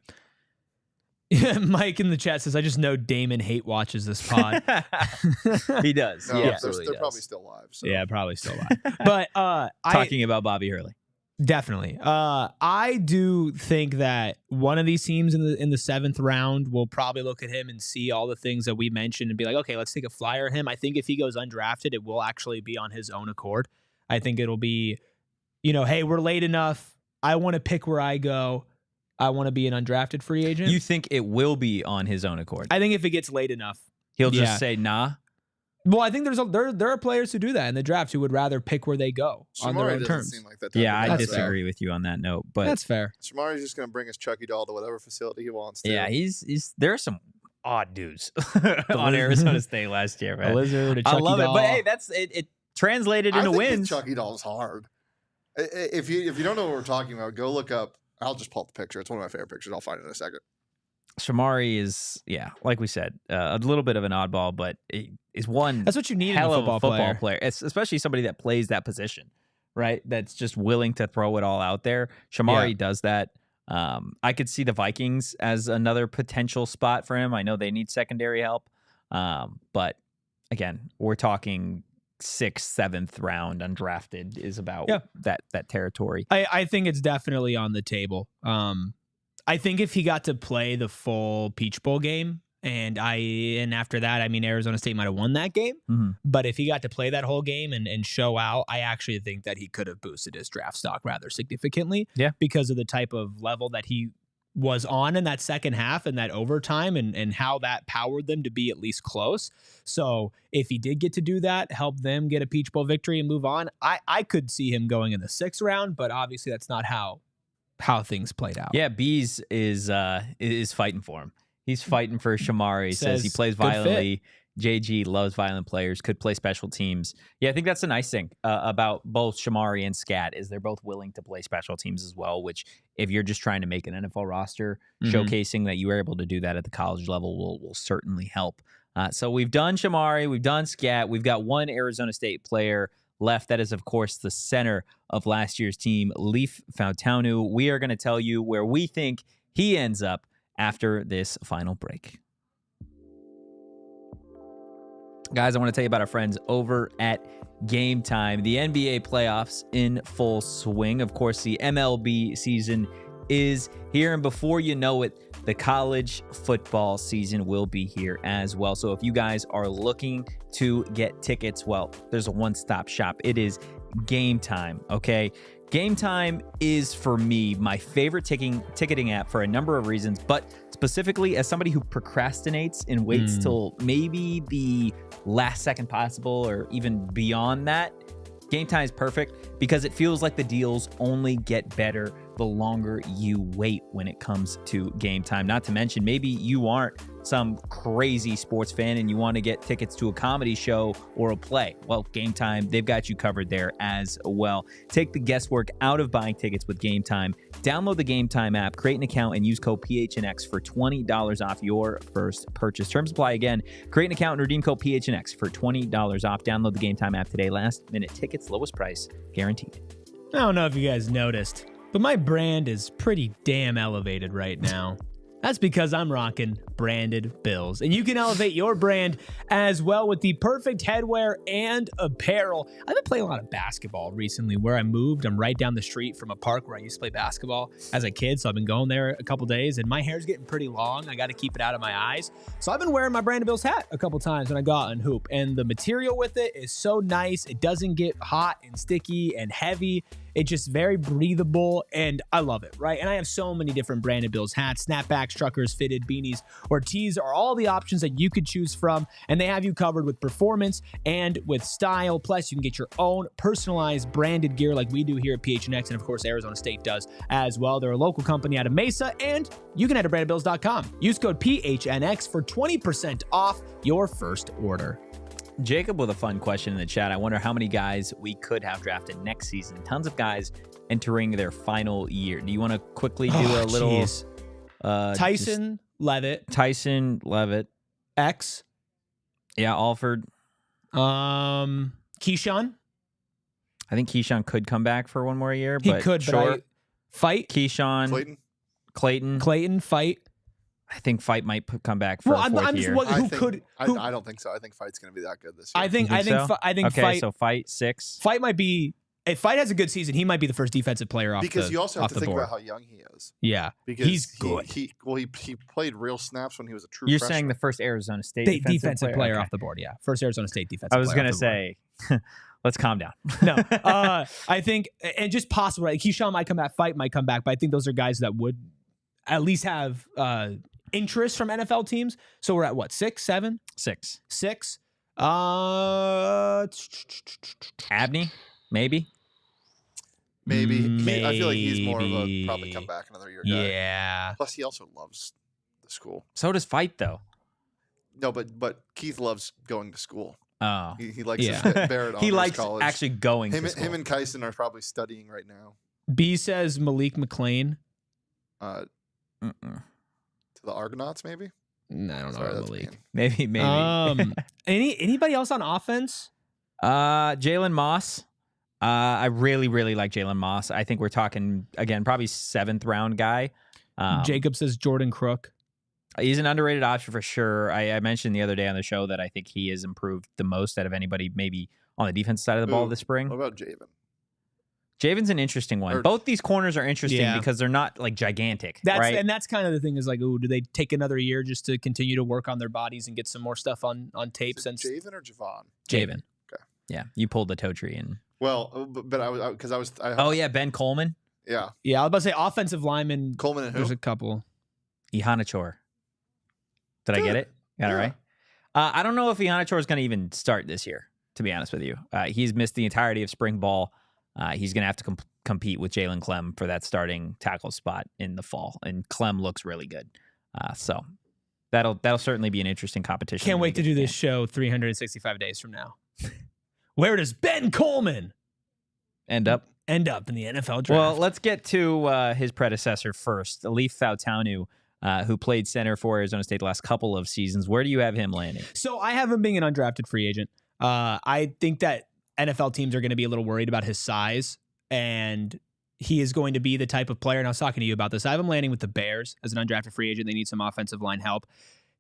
Mike in the chat says, I just know Damon hate watches this pod. He does. No, Yeah, they're probably still live. So. Yeah, probably still live. But talking about Bobby Hurley. Definitely. I do think that one of these teams in the 7th round will probably look at him and see all the things that we mentioned and be like, okay, let's take a flyer on him. I think if he goes undrafted, it will actually be on his own accord. I think it'll be, hey, we're late enough. I want to pick where I go. I want to be an undrafted free agent. You think it will be on his own accord? I think if it gets late enough, he'll just say nah. Well, I think there are players who do that in the draft who would rather pick where they go on their Shamari own doesn't terms. seem like that type Yeah, of I guy, disagree with you on that note, but That's fair. Shamari's just going to bring his Chucky doll to whatever facility he wants to. yeah, he's there are some odd dudes on Arizona State last year, A man. lizard, a I Chucky love doll. it, but hey, that's it translated I into think wins. the Chucky doll's hard. If you don't know what we're talking about, go look up. I'll just pull up the picture. It's one of my favorite pictures. I'll find it in a second. Shamari is, like we said, a little bit of an oddball, but is one That's what you need in a hell of a football football player. player, especially somebody that plays that position, right? That's just willing to throw it all out there. Shamari does that. I could see the Vikings as another potential spot for him. I know they need secondary help, but again, we're talking 6th, 7th round undrafted is about that territory. I think it's definitely on the table. I think if he got to play the full Peach Bowl game, and after that, I mean, Arizona State might have won that game. Mm-hmm. But if he got to play that whole game and show out, I actually think that he could have boosted his draft stock rather significantly. Yeah. Because of the type of level that he was on in that second half and that overtime and how that powered them to be at least close. So if he did get to do that, help them get a Peach Bowl victory and move on, I could see him going in the 6th round, but obviously that's not how things played out. Yeah, Bees is fighting for him. He's fighting for Shamari. Says he plays violently. JG loves violent players, could play special teams. Yeah, I think that's a nice thing about both Shamari and Scat is they're both willing to play special teams as well, which if you're just trying to make an NFL roster, showcasing that you were able to do that at the college level will certainly help. So we've done Shamari, we've done Scat, we've got one Arizona State player left. That is, of course, the center of last year's team, Leif Fautanu. We are going to tell you where we think he ends up after this final break. Guys, I want to tell you about our friends over at Game Time. The NBA playoffs in full swing. Of course, the MLB season is here, and before you know it, the college football season will be here as well. So if you guys are looking to get tickets, well, there's a one-stop shop. It is Game Time, okay? Game Time is, for me, my favorite ticketing app for a number of reasons, but specifically as somebody who procrastinates and waits till maybe the last second possible or even beyond that, Game Time is perfect because it feels like the deals only get better the longer you wait when it comes to Game Time. Not to mention, maybe you aren't some crazy sports fan and you want to get tickets to a comedy show or a play. Well, Game Time, they've got you covered there as well. Take the guesswork out of buying tickets with Game Time. Download the Game Time app, create an account, and use code PHNX for $20 off your first purchase. Terms apply again. Create an account and redeem code PHNX for $20 off. Download the Game Time app today. Last minute tickets, lowest price guaranteed. I don't know if you guys noticed, but my brand is pretty damn elevated right now. That's because I'm rocking branded bills. And you can elevate your brand as well with the perfect headwear and apparel. I've been playing a lot of basketball recently. Where I moved, I'm right down the street from a park where I used to play basketball as a kid. So I've been going there a couple days, and my hair's getting pretty long. I got to keep it out of my eyes. So I've been wearing my Branded Bills hat a couple times when I go out and hoop. And the material with it is so nice. It doesn't get hot and sticky and heavy. It's just very breathable, and I love it, right? And I have so many different Branded Bills hats, snapbacks, truckers, fitted, beanies, or tees are all the options that you could choose from, and they have you covered with performance and with style. Plus, you can get your own personalized branded gear like we do here at PHNX, and of course, Arizona State does as well. They're a local company out of Mesa, and you can head to brandedbills.com. Use code PHNX for 20% off your first order. Jacob with a fun question in the chat. I wonder how many guys we could have drafted next season. Tons of guys entering their final year. Do you want to quickly do a little... Tyson Leavitt. X. Yeah, Alford. Keyshawn. I think Keyshawn could come back for one more year. He but could, sure. but Fight. Keyshawn. Clayton, Fight. I think Fight might come back for a fourth year. I don't think so. I think Fight's going to be that good this year. I think okay, Fight. So Fight 6. Fight might be. If Fight has a good season, he might be the first defensive player off because the you also have to think board. about how young he is. Yeah, because he's good. He played real snaps when he was a true. You're freshman. saying the first Arizona State defensive player okay. off the board. Yeah, first Arizona State defensive. I was going to say, let's calm down. No, I think and just possible. Right? Keyshawn might come back. Fight might come back, but I think those are guys that would at least have interest from NFL teams. So we're at what, 6, 7? 6. Abney, maybe. Maybe. Maybe. I feel like he's more of a probably come back another year guy. Yeah. Plus, he also loves the school. So does Fight, though. No, but Keith loves going to school. Oh. He likes Yeah. his Barrett He Honors likes College. actually going to Him school. and Kyson are probably studying right now. B says Malik McLean. To the Argonauts, maybe? No, I don't know Sorry, about that's Malik. mean. Maybe. Anybody else on offense? Jalen Moss. I really, really like Jalen Moss. I think we're talking, again, probably 7th round guy. Jacob says Jordan Crook. He's an underrated option for sure. I mentioned the other day on the show that I think he has improved the most out of anybody maybe on the defensive side of the ball this spring. What about Javen? Javen's an interesting one. Both these corners are interesting because they're not like gigantic, right? And that's kind of the thing is like, do they take another year just to continue to work on their bodies and get some more stuff on tape? Since Javen or Javon? Javen. Okay. Yeah, you pulled the Totri and. Well, but I was oh yeah, Ben Coleman. Yeah. Yeah, I was about to say offensive lineman. Coleman and who? There's a couple. Ihanachor. Did I get it? Got it right? I don't know if Ihanachor is going to even start this year, to be honest with you. He's missed the entirety of spring ball. He's going to have to compete with Jalen Clem for that starting tackle spot in the fall, and Clem looks really good. So that'll certainly be an interesting competition. Can't wait to do this show 365 days from now. Where does Ben Coleman end up in the NFL draft? Well, let's get to his predecessor first, Leif Fautanu, who played center for Arizona State the last couple of seasons. Where do you have him landing? So I have him being an undrafted free agent. I think that NFL teams are going to be a little worried about his size, and he is going to be the type of player, and I was talking to you about this, I have him landing with the Bears as an undrafted free agent. They need some offensive line help.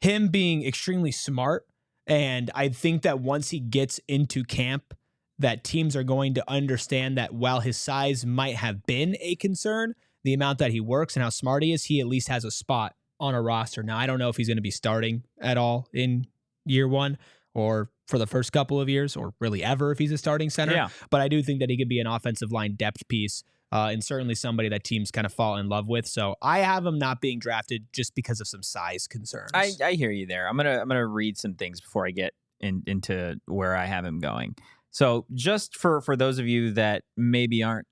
Him being extremely smart, and I think that once he gets into camp, that teams are going to understand that while his size might have been a concern, the amount that he works and how smart he is, he at least has a spot on a roster. Now, I don't know if he's going to be starting at all in year one or for the first couple of years or really ever if he's a starting center. But I do think that he could be an offensive line depth piece and certainly somebody that teams kind of fall in love with. So I have him not being drafted just because of some size concerns. I hear you there. I'm gonna read some things before I get into where I have him going. So just for those of you that maybe aren't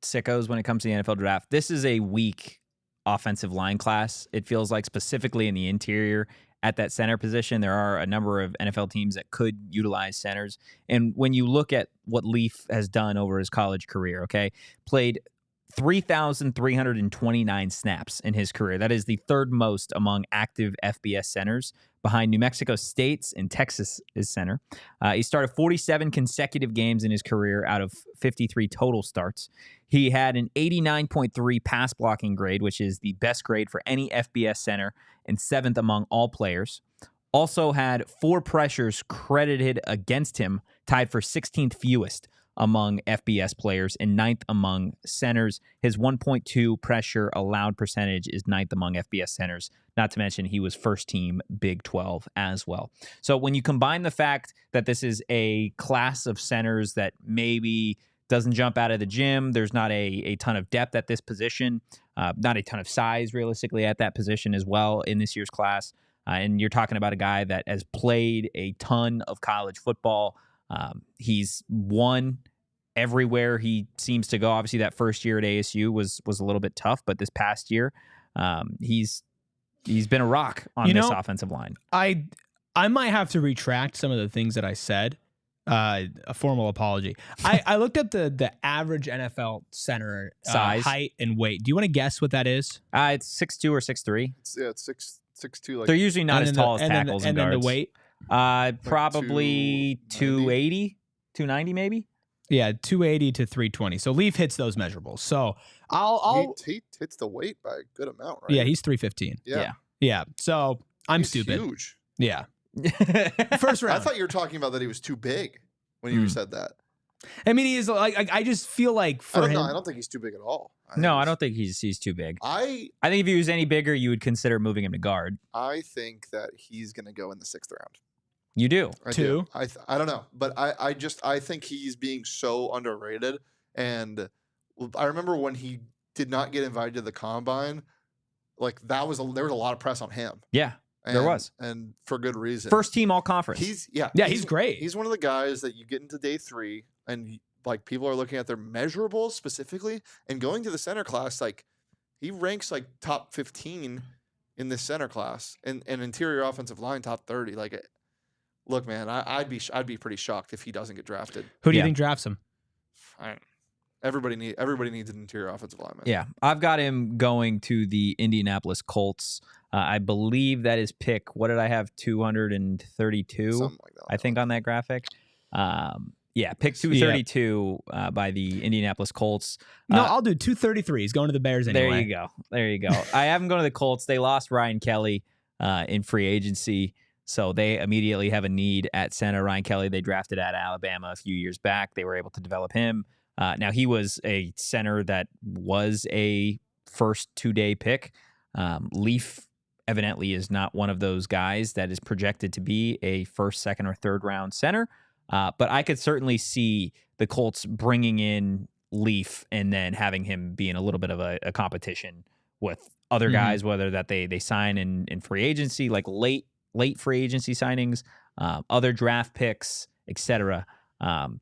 sickos when it comes to the NFL draft, this is a weak offensive line class. It feels like specifically in the interior at that center position. There are a number of NFL teams that could utilize centers. And when you look at what Leif has done over his college career, played 3,329 snaps in his career. That is the third most among active FBS centers, behind New Mexico State's and Texas' center. He started 47 consecutive games in his career out of 53 total starts. He had an 89.3 pass blocking grade, which is the best grade for any FBS center and 7th among all players. Also had 4 pressures credited against him, tied for 16th fewest among FBS players and 9th among centers. His 1.2 pressure allowed percentage is 9th among FBS centers, not to mention he was first team Big 12 as well. So when you combine the fact that this is a class of centers that maybe doesn't jump out of the gym, there's not a ton of depth at this position, not a ton of size realistically at that position as well in this year's class, and you're talking about a guy that has played a ton of college football. He's won everywhere he seems to go. Obviously, that first year at ASU was a little bit tough, but this past year, he's been a rock on this offensive line. I might have to retract some of the things that I said. A formal apology. I looked up the average NFL center size, height, and weight. Do you want to guess what that is? It's 6'2" or 6'3". It's 6'2". Like, they're usually not as tall as tackles and guards. And the weight? Probably 280, 290 maybe. Yeah, 280 to 320. So Leif hits those measurables. So he hits the weight by a good amount, right? Yeah, he's 315. Yeah. So he's stupid. Huge. Yeah. First round. I thought you were talking about that he was too big when you said that. I mean, he is like I just feel like for him. I don't think he's too big at all. I don't think he's too big. I think if he was any bigger, you would consider moving him to guard. I think that he's going to go in the 6th round. You do? I do. I don't know, but I think he's being so underrated. And I remember when he did not get invited to the combine, like there was a lot of press on him. Yeah. And, There was. And for good reason. First team all conference. He's great. He's one of the guys that you get into day 3 and like people are looking at their measurables specifically and going to the center class, like he ranks like top 15 in this center class and interior offensive line top 30. Like, look, man, I'd be pretty shocked if he doesn't get drafted. Who do you think drafts him? Everybody needs an interior offensive lineman. Yeah, I've got him going to the Indianapolis Colts. I believe that is pick. What did I have? 232. Something like that. I think on that graphic. Yeah, pick 232 by the Indianapolis Colts. No, I'll do 233. He's going to the Bears anyway. There you go. I have him going to the Colts. They lost Ryan Kelly in free agency, so they immediately have a need at center. Ryan Kelly, they drafted at Alabama a few years back. They were able to develop him. Now, he was a center that was a first 2-day pick. Leif evidently is not one of those guys that is projected to be a first, second, or third round center. But I could certainly see the Colts bringing in Leif and then having him be in a little bit of a competition with other guys, whether that they sign in free agency, like late free agency signings, other draft picks, etc.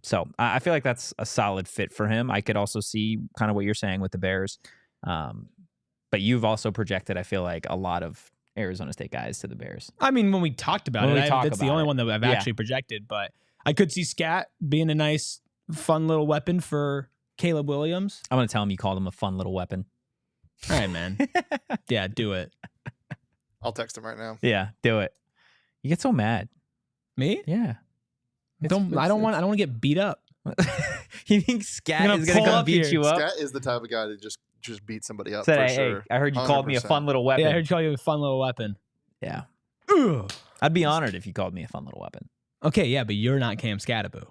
So I feel like that's a solid fit for him. I could also see kind of what you're saying with the Bears. But you've also projected, I feel like, a lot of Arizona State guys to the Bears. I mean, when we talked about that's the only one that I've actually projected. But I could see Scat being a nice, fun little weapon for Caleb Williams. I'm going to tell him you called him a fun little weapon. All right, man. Yeah, do it. I'll text him right now. Yeah, do it. You get so mad. Me? Yeah. I don't want to get beat up. You think Scat is going to come beat you up? Scat is the type of guy to just beat somebody up. Said, for hey, sure. I heard you called me a fun little weapon. Yeah, I heard you call you a fun little weapon. Yeah. Ugh. I'd be honored if you called me a fun little weapon. Okay, yeah, but you're not Cam Skattebo.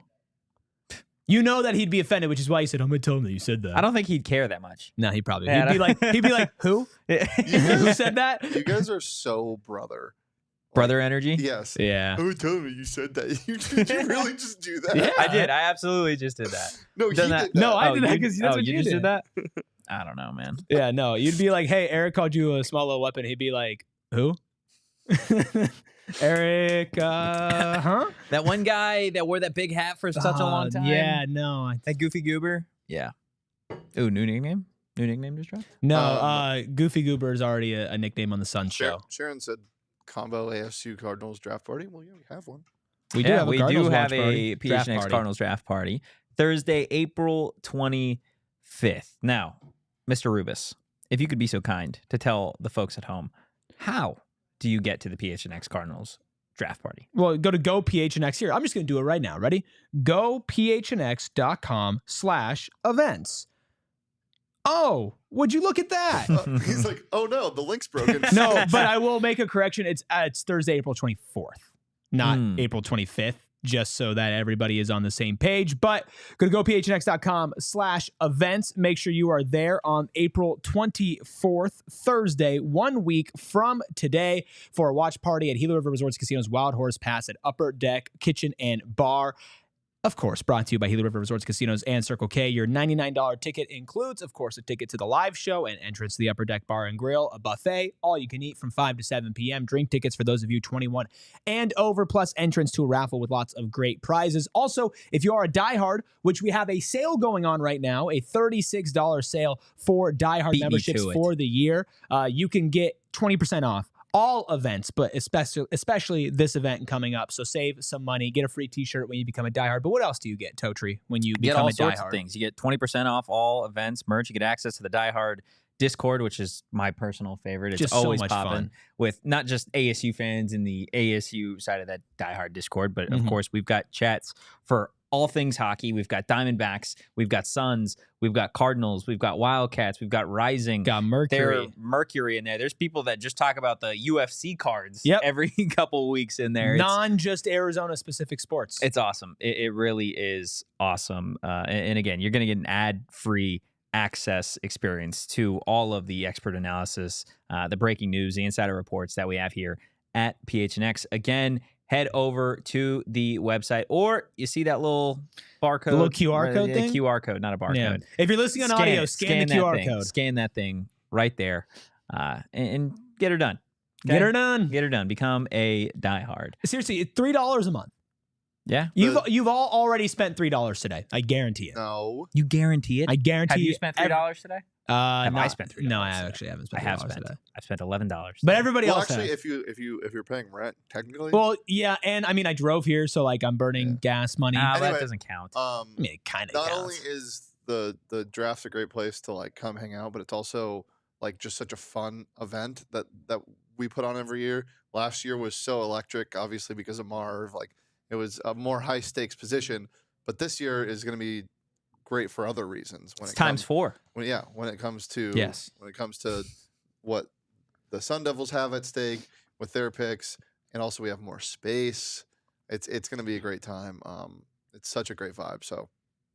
You know that he'd be offended, which is why he said, "I'm gonna tell him that you said that." I don't think he'd care that much. No, he'd probably. He'd be like, who? Who said that? You guys are so brother. Brother energy? Yes. Yeah. Who told me you said that? Did you really just do that? Yeah, I did. I absolutely just did that. No, he did that. No, I did that because that's what you you just did. did that? I don't know, man. Yeah, no. You'd be like, hey, Erik called you a small little weapon. He'd be like, who? Erik, huh? That one guy that wore that big hat for such a long time? Yeah, no. That Goofy Goober? Yeah. Ooh, new nickname? New nickname just dropped? No, Goofy Goober is already a nickname on the Sun show. Sharon said combo ASU Cardinals draft party. Well, yeah, we have one. We do have a PHNX Cardinals draft party. Thursday, April 25th. Now, Mr. Rubis, if you could be so kind to tell the folks at home, how do you get to the PHNX Cardinals draft party? Well, go to GoPHNX here. I'm just going to do it right now. Ready? GoPHNX.com/events. Oh, would you look at that? He's like, oh no, the link's broken. No, but I will make a correction. It's Thursday, April 24th, not April 25th, just so that everybody is on the same page. But go to GoPHNX.com/events. Make sure you are there on April 24th, Thursday, 1 week from today, for a watch party at Gila River Resorts Casino's Wild Horse Pass at Upper Deck Kitchen and Bar. Of course, brought to you by Gila River Resorts Casinos and Circle K. Your $99 ticket includes, of course, a ticket to the live show and entrance to the Upper Deck Bar and Grill, a buffet, all you can eat from 5 to 7 p.m., drink tickets for those of you 21 and over, plus entrance to a raffle with lots of great prizes. Also, if you are a diehard, which we have a sale going on right now, a $36 sale for diehard memberships for the year, you can get 20% off all events, but especially this event coming up. So save some money, get a free t-shirt when you become a diehard. But what else do you get, Totri, when you become a diehard? Get all sorts of things. You get 20% off all events, merch. You get access to the diehard Discord, which is my personal favorite. It's just always so much popping fun with not just ASU fans in the ASU side of that diehard Discord, but of course we've got chats for all things hockey. We've got Diamondbacks, we've got Suns, we've got Cardinals, we've got Wildcats, we've got Rising, got Mercury in there. There's people that just talk about the UFC cards every couple of weeks in there. Just Arizona specific sports. It's awesome. It really is awesome. And again, you're going to get an ad-free access experience to all of the expert analysis, the breaking news, the insider reports that we have here at PHNX. Again, head over to the website, or you see that little barcode, the little QR code thing? QR code, not a barcode. Yeah. If you're listening on audio, scan the QR code. Scan that thing right there and get her done. Get her done. Get her done. Become a diehard. Seriously, $3 a month. Yeah. You've all already spent $3 today. I guarantee it. No. You guarantee it? I guarantee. Have you spent $3 today? Have I spent $3? No, I actually haven't spent. I have $3 spent. today. I've spent $11. But everybody Well, else actually, has. if you're paying rent, technically. Well, yeah, and I mean, I drove here, so like I'm burning gas money. That doesn't count. I mean, it kind of not counts. only is the draft's a great place to like come hang out, but it's also like just such a fun event that we put on every year. Last year was so electric, obviously because of Marv. Like it was a more high stakes position, but this year is going to be great for other reasons. When It's times 4. When it comes to when it comes to what the Sun Devils have at stake with their picks, and also we have more space. It's going to be a great time. It's such a great vibe. So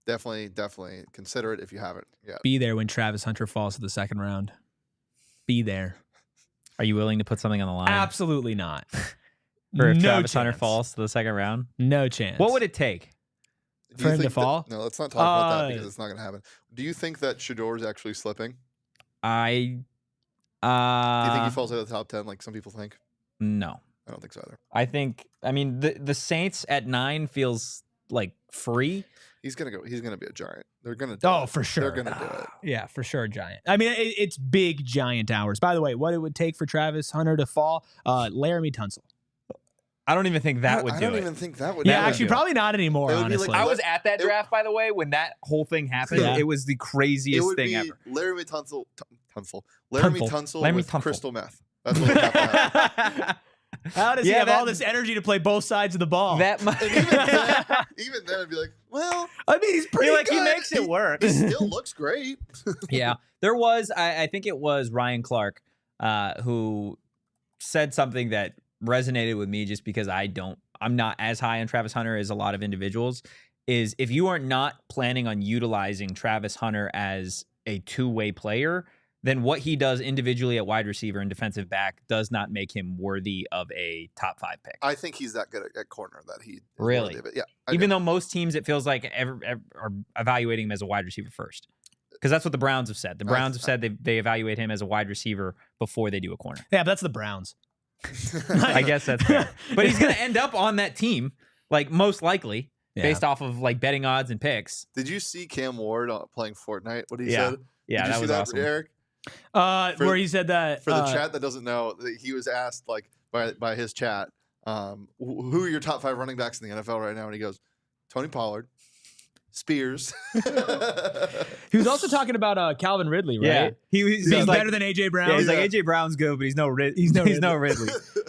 definitely consider it if you haven't yet. Be there when Travis Hunter falls to the second round. Be there. Are you willing to put something on the line? Absolutely not. For if No Travis Hunter chance. falls to the second round? No chance. What would it take? Do For you him to think that- fall? No, let's not talk about that because it's not going to happen. Do you think that Shedor's actually slipping? Do I you think he falls out of the top 10 like some people think? No. I don't think so either. I mean the Saints at 9 feels like free. He's gonna be a giant. They're gonna. Oh, for sure. They're gonna do it. Yeah, for sure, giant. I mean, it's big giant hours. By the way, what it would take for Travis Hunter to fall, Laramie Tunsil. I don't even think that would do it. I don't even think that would. Yeah, do it. actually, probably not anymore, It would be like- honestly. I was at that draft, by the way, when that whole thing happened. Yeah. It was the It craziest would thing be ever. Laramie Tunsil. Laramie Tunsil Laramie with Tunsil. crystal meth. That's what would happen. How does he Yeah, have that- all this energy to play both sides of the ball? That might, And even then, I'd be like, well, I mean, he's pretty like he good. makes it work. he still looks great. Yeah, there was. I think it was Ryan Clark who said something that resonated with me, just because I'm not as high on Travis Hunter as a lot of individuals. Is if you are not planning on utilizing Travis Hunter as a two-way player, then what he does individually at wide receiver and defensive back does not make him worthy of a top 5 pick. I think he's that good at corner that he is Really? worthy of it. Yeah. Even though most teams, it feels like are evaluating him as a wide receiver first. Because that's what the Browns have said. The Browns have said they evaluate him as a wide receiver before they do a corner. Yeah, but that's the Browns. I guess that's fair. But he's going to end up on that team, like most likely, based off of like betting odds and picks. Did you see Cam Ward playing Fortnite? What he Yeah. said? Yeah, Did you that see was that, awesome. Eric? Where he said that For the chat that doesn't know, that he was asked like by his chat, who are your top 5 running backs in the NFL right now? And he goes, Tony Pollard, Spears. he was also talking about Calvin Ridley, right? Yeah. He's like, better than AJ Brown. Yeah, he's like, AJ Brown's good, but he's no Ridley.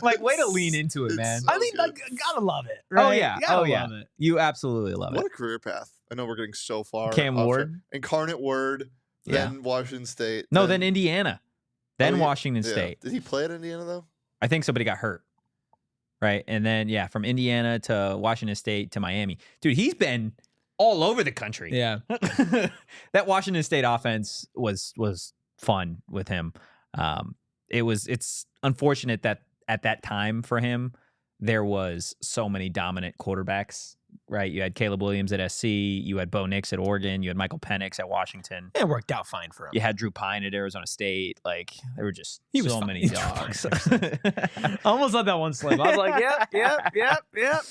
Like, way to lean into it, It's man. so I mean, good. like, gotta love it, right? Oh, yeah. Gotta Oh, yeah. love it. You absolutely love What it. a career path. I know we're getting so far. Cam off Ward? track. Incarnate Word, then Washington State. No, then Indiana. Then yeah. Washington Yeah. State. Did he play at Indiana, though? I think somebody got hurt. Right. And then, from Indiana to Washington State to Miami. Dude, he's been all over the country. Yeah. That Washington State offense was fun with him. It's unfortunate that at that time for him, there was so many dominant quarterbacks, right? You had Caleb Williams at SC, you had Bo Nix at Oregon, you had Michael Penix at Washington. It worked out fine for him. You had Drew Pine at Arizona State. Like, there were just He was so fine. many He was dogs. I almost let that one slip. I was like, yep.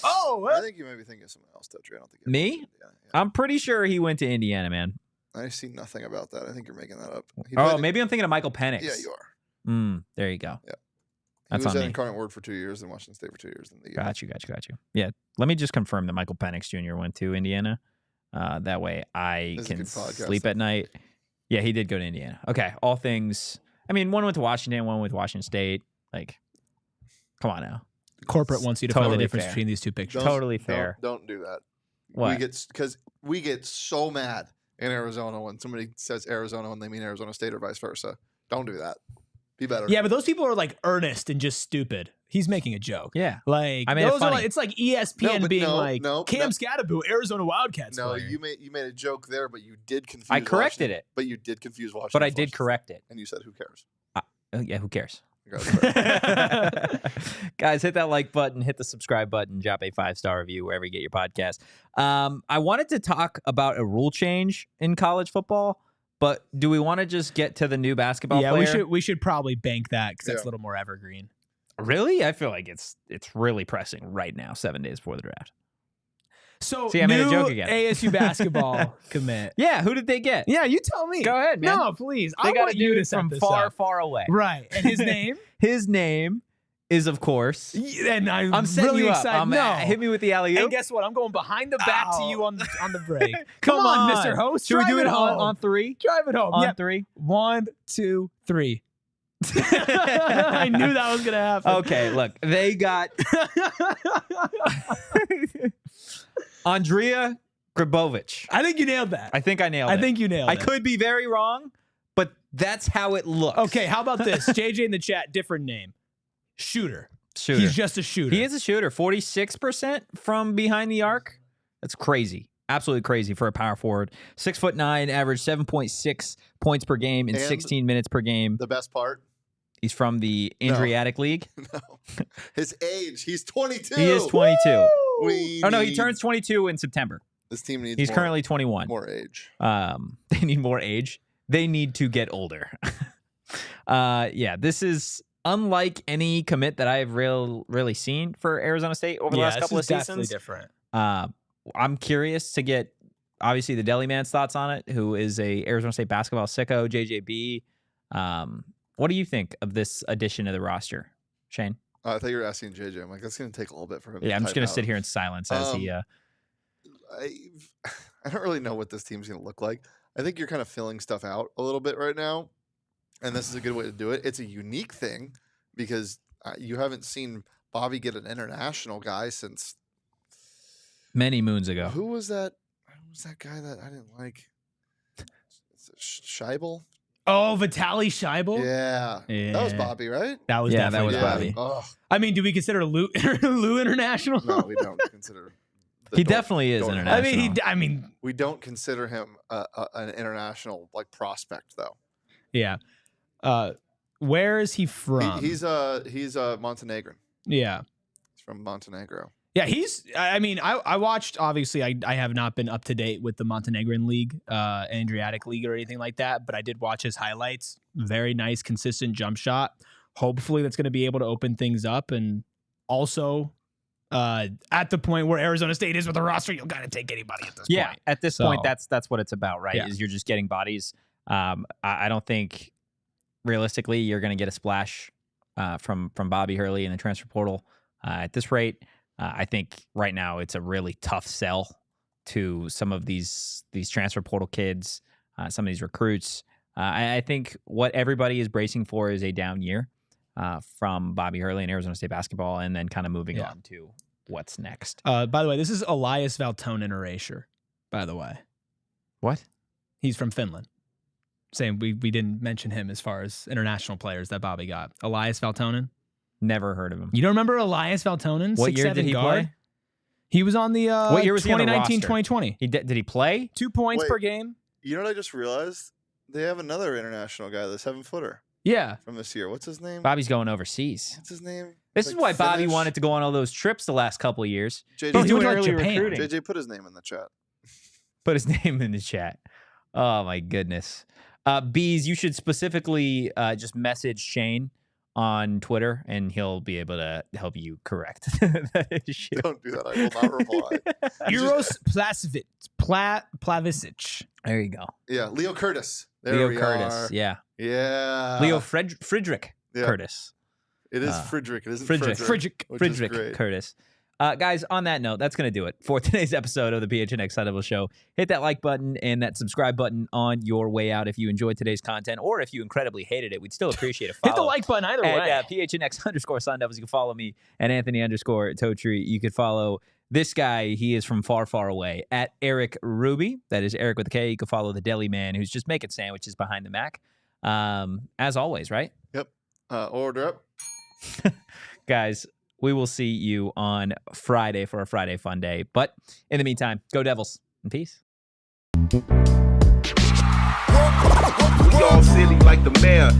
Oh, I think you might be thinking of someone else, Totri. I don't think you Me? Yeah. I'm pretty sure he went to Indiana, man. I see nothing about that. I think you're making that up. He Oh, played- maybe I'm thinking of Michael Penix. Yeah, you are. There you go. Yeah. That's he was on at me. Incarnate Word for 2 years and Washington State for 2 years. Got you. Yeah, let me just confirm that Michael Penix Jr. went to Indiana. That way I This is can good podcast. sleep at night. Yeah, he did go to Indiana. Okay, all things. I mean, one went to Washington, one went to Washington State. Like, come on now. corporate wants you to find Totally the difference fair. between these two pictures. Totally fair. Don't do that. What? Because we get so mad in Arizona when somebody says Arizona when they mean Arizona State or vice versa. Don't do that. Be better. Yeah, but those people are like earnest and just stupid. He's making a joke. Yeah. Like I made it those are funny. like, it's like ESPN but being no, like no, Cam Skattebo, Arizona Wildcats. No, player. you made a joke there, but you did confuse. I corrected Washington. it. But you did confuse Washington. But I with did Washington. correct it. And you said, "Who cares?" Yeah, who cares? You guys are- Guys, hit that like button, hit the subscribe button, drop a 5-star review wherever you get your podcast. I wanted to talk about a rule change in college football, but do we want to just get to the new basketball player? we should probably bank that because that's Yeah. a little more evergreen. Really? I feel like it's really pressing right now, 7 days before the draft. So See, I made a new joke again. ASU basketball commit. Yeah, who did they get? Yeah, you tell me. Go ahead, man. No, please. They I got want a you dude to set from this far, up. far away. Right. And his name? His name is, of course. And I'm setting really you up. excited. No. Hit me with the alley-oop. And guess what? I'm going behind the back to you on the break. Come on, Mr. Host. Should we do drive it home. on 3? Drive it home. On Yeah. 3? 1, 2, 3. I knew that was gonna happen. Okay, look, they got Andrea Grabovich. I think you nailed that. I think I nailed it. I think you nailed it. I could be very wrong, but that's how it looks. Okay, how about this? JJ in the chat, different name. Shooter. Shooter. He's just a shooter. He is a shooter. 46% from behind the arc. That's crazy. Absolutely crazy for a power forward. 6'9", average 7.6 points per game in And 16 minutes per game. The best part? He's from the Adriatic League. No. His age. He's 22. He is 22. We Oh no, he need- turns 22 in September. This team needs He's more, currently 21. more age. They need more age. They need to get older. Yeah, this is unlike any commit that I've really seen for Arizona State over the last couple of seasons. Different. I'm curious to get obviously the Deli Man's thoughts on it, who is a Arizona State basketball sicko, JJB. What do you think of this addition to the roster, Shane? I thought you were asking JJ. I'm like, that's going to take a little bit for him. Yeah, I'm just going to type sit out. here in silence as he. I don't really know what this team's going to look like. I think you're kind of filling stuff out a little bit right now, and this is a good way to do it. It's a unique thing because you haven't seen Bobby get an international guy since Many moons ago. Who was that? Who was that guy that I didn't like? Scheibel? Oh, Vitaly Scheibel? Yeah. That was Bobby, right? That was Yeah, that definitely was Bobby. Oh, I mean, do we consider Lou international? no, we don't consider. He definitely is international. I mean, we don't consider him an international like prospect though. yeah. Where is he from? He's Montenegrin. Yeah. He's from Montenegro. Yeah, I watched, obviously, I have not been up to date with the Montenegrin League, Adriatic League or anything like that, but I did watch his highlights. Very nice, consistent jump shot. Hopefully that's going to be able to open things up. And also, at the point where Arizona State is with the roster, you'll got to take anybody at this Yeah, point. at this point, that's what it's about, right? Yeah. Is you're just getting bodies. I don't think, realistically, you're going to get a splash from Bobby Hurley in the transfer portal at this rate. I think right now it's a really tough sell to some of these transfer portal kids, some of these recruits. I think what everybody is bracing for is a down year from Bobby Hurley and Arizona State basketball, and then kind of moving on to what's next. By the way, this is Elias Valtonen erasure, by the way. What? He's from Finland. Saying we didn't mention him as far as international players that Bobby got. Elias Valtonen. Never heard of him. You don't remember Elias Valtonen? What year did he play? He was on the What year was he on the 2019-2020. Did he play? 2 points Wait. per game. You know what I just realized? They have another international guy, the 7-footer Yeah. from this year. What's his name? Bobby's going overseas. What's his name? This is why Like Bobby Finnish? wanted to go on all those trips the last couple of years. JJ, Bro, He's he doing went to, like, early Japan. recruiting. JJ put his name in the chat. Put his name in the chat. Oh my goodness. Bees, you should specifically just message Shane on Twitter, and he'll be able to help you correct that issue. Don't do that. I will not reply. Eros Plavisic. There you go. Yeah, Leo Curtis. There Leo we Curtis. are. Yeah. Yeah. Leo Friedrich Yeah. Curtis. It is Friedrich. It isn't Friedrich. Frederick. Which is Friedrich great. Curtis. Guys, on that note, that's going to do it for today's episode of the PHNX Sun Devils Show. Hit that like button and that subscribe button on your way out if you enjoyed today's content, or if you incredibly hated it. We'd still appreciate a follow. Hit the like button either way. At PHNX_Sun Devils. You can follow me at Anthony_Totri. You could follow this guy. He is from far, far away at Erik Ruby. That is Erik with a K. You can follow the Deli Man, who's just making sandwiches behind the Mac. As always, right? Yep. Order up. Guys, we will see you on Friday for a Friday Fun Day. But in the meantime, go Devils and peace. We all silly like the mayor.